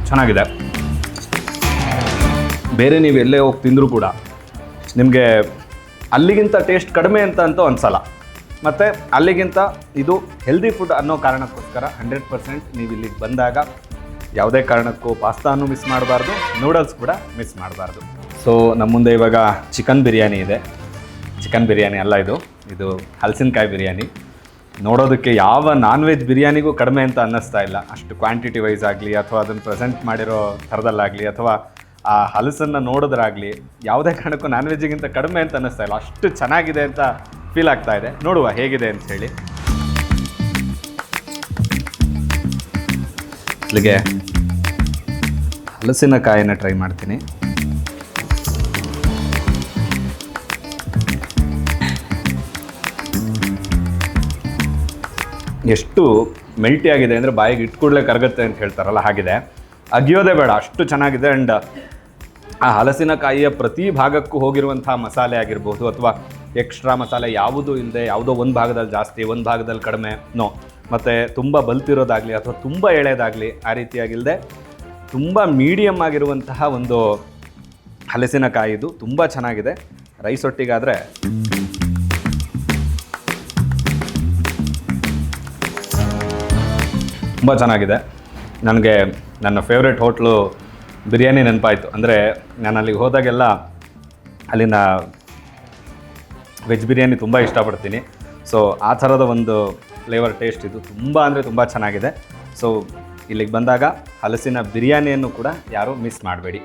ಚೆನ್ನಾಗಿದೆ. ಬೇರೆ ನೀವು ಎಲ್ಲೇ ಹೋಗಿ ತಿಂದರೂ ಕೂಡ ನಿಮಗೆ ಅಲ್ಲಿಗಿಂತ ಟೇಸ್ಟ್ ಕಡಿಮೆ ಅಂತೂ ಅನಿಸಲ್ಲ. ಮತ್ತು ಅಲ್ಲಿಗಿಂತ ಇದು ಹೆಲ್ದಿ ಫುಡ್ ಅನ್ನೋ ಕಾರಣಕ್ಕೋಸ್ಕರ 100% ನೀವು ಇಲ್ಲಿಗೆ ಬಂದಾಗ ಯಾವುದೇ ಕಾರಣಕ್ಕೂ ಪಾಸ್ತಾನು ಮಿಸ್ ಮಾಡಬಾರ್ದು, ನೂಡಲ್ಸ್ ಕೂಡ ಮಿಸ್ ಮಾಡಬಾರ್ದು. ಸೊ ನಮ್ಮ ಮುಂದೆ ಇವಾಗ ಚಿಕನ್ ಬಿರಿಯಾನಿ ಇದೆ. ಚಿಕನ್ ಬಿರಿಯಾನಿ ಅಲ್ಲ, ಇದು ಹಲಸಿನಕಾಯಿ ಬಿರಿಯಾನಿ. ನೋಡೋದಕ್ಕೆ ಯಾವ ನಾನ್ ವೆಜ್ ಬಿರಿಯಾನಿಗೂ ಕಡಿಮೆ ಅಂತ ಅನ್ನಿಸ್ತಾ ಇಲ್ಲ. ಅಷ್ಟು ಕ್ವಾಂಟಿಟಿ ವೈಸ್ ಆಗಲಿ ಅಥವಾ ಅದನ್ನು ಪ್ರೆಸೆಂಟ್ ಮಾಡಿರೋ ಥರದಲ್ಲಾಗಲಿ ಅಥವಾ ಆ ಹಲಸನ್ನು ನೋಡೋದ್ರಾಗಲಿ ಯಾವುದೇ ಕಾರಣಕ್ಕೂ ನಾನ್ ವೆಜ್ಗಿಂತ ಕಡಿಮೆ ಅಂತ ಅನ್ನಿಸ್ತಾ ಇಲ್ಲ. ಅಷ್ಟು ಚೆನ್ನಾಗಿದೆ ಅಂತ ಫೀಲ್ ಆಗ್ತಾ ಇದೆ. ನೋಡುವ ಹೇಗಿದೆ ಅಂತ ಹೇಳಿ. ಇಲ್ಲಿಗೆ ಹಲಸಿನಕಾಯಿನ ಟ್ರೈ ಮಾಡ್ತೀನಿ. ಎಷ್ಟು ಮೆಲ್ಟಿ ಆಗಿದೆ ಅಂದರೆ ಬಾಯಿಗೆ ಇಟ್ಟು ಕೂಡಲೇ ಕರಗುತ್ತೆ ಅಂತ ಹೇಳ್ತಾರಲ್ಲ ಹಾಗಿದೆ. ಅಗಿಯೋದೇ ಬೇಡ, ಅಷ್ಟು ಚೆನ್ನಾಗಿದೆ. ಆ್ಯಂಡ್ ಆ ಹಲಸಿನಕಾಯಿಯ ಪ್ರತಿ ಭಾಗಕ್ಕೂ ಹೋಗಿರುವಂಥ ಮಸಾಲೆ ಆಗಿರ್ಬೋದು ಅಥವಾ ಎಕ್ಸ್ಟ್ರಾ ಮಸಾಲೆ ಯಾವುದೂ ಇಲ್ಲದೆ ಯಾವುದೋ ಒಂದು ಭಾಗದಲ್ಲಿ ಜಾಸ್ತಿ ಒಂದು ಭಾಗದಲ್ಲಿ ಕಡಿಮೆ ಮತ್ತು ತುಂಬ ಬಲ್ತಿರೋದಾಗಲಿ ಅಥವಾ ತುಂಬ ಎಳೆದಾಗಲಿ ಆ ರೀತಿಯಾಗಿಲ್ಲದೆ ತುಂಬ ಮೀಡಿಯಮ್ ಆಗಿರುವಂತಹ ಒಂದು ಹಲಸಿನಕಾಯಿದು ತುಂಬ ಚೆನ್ನಾಗಿದೆ. ರೈಸ್ ಒಟ್ಟಿಗಾದರೆ ತುಂಬ ಚೆನ್ನಾಗಿದೆ. ನನಗೆ ನನ್ನ ಫೇವ್ರೆಟ್ ಹೋಟ್ಲು ಬಿರಿಯಾನಿ ನೆನಪಾಯಿತು. ಅಂದರೆ ನಾನು ಅಲ್ಲಿಗೆ ಹೋದಾಗೆಲ್ಲ ಅಲ್ಲಿನ ವೆಜ್ ಬಿರಿಯಾನಿ ತುಂಬ ಇಷ್ಟಪಡ್ತೀನಿ. ಸೊ ಆ ಥರದ ಒಂದು ಫ್ಲೇವರ್ ಟೇಸ್ಟ್ ಇದು ತುಂಬ ಅಂದರೆ ತುಂಬ ಚೆನ್ನಾಗಿದೆ. ಸೊ ಇಲ್ಲಿಗೆ ಬಂದಾಗ ಹಲಸಿನ ಬಿರಿಯಾನಿಯನ್ನು ಕೂಡ ಯಾರೂ ಮಿಸ್ ಮಾಡಬೇಡಿ.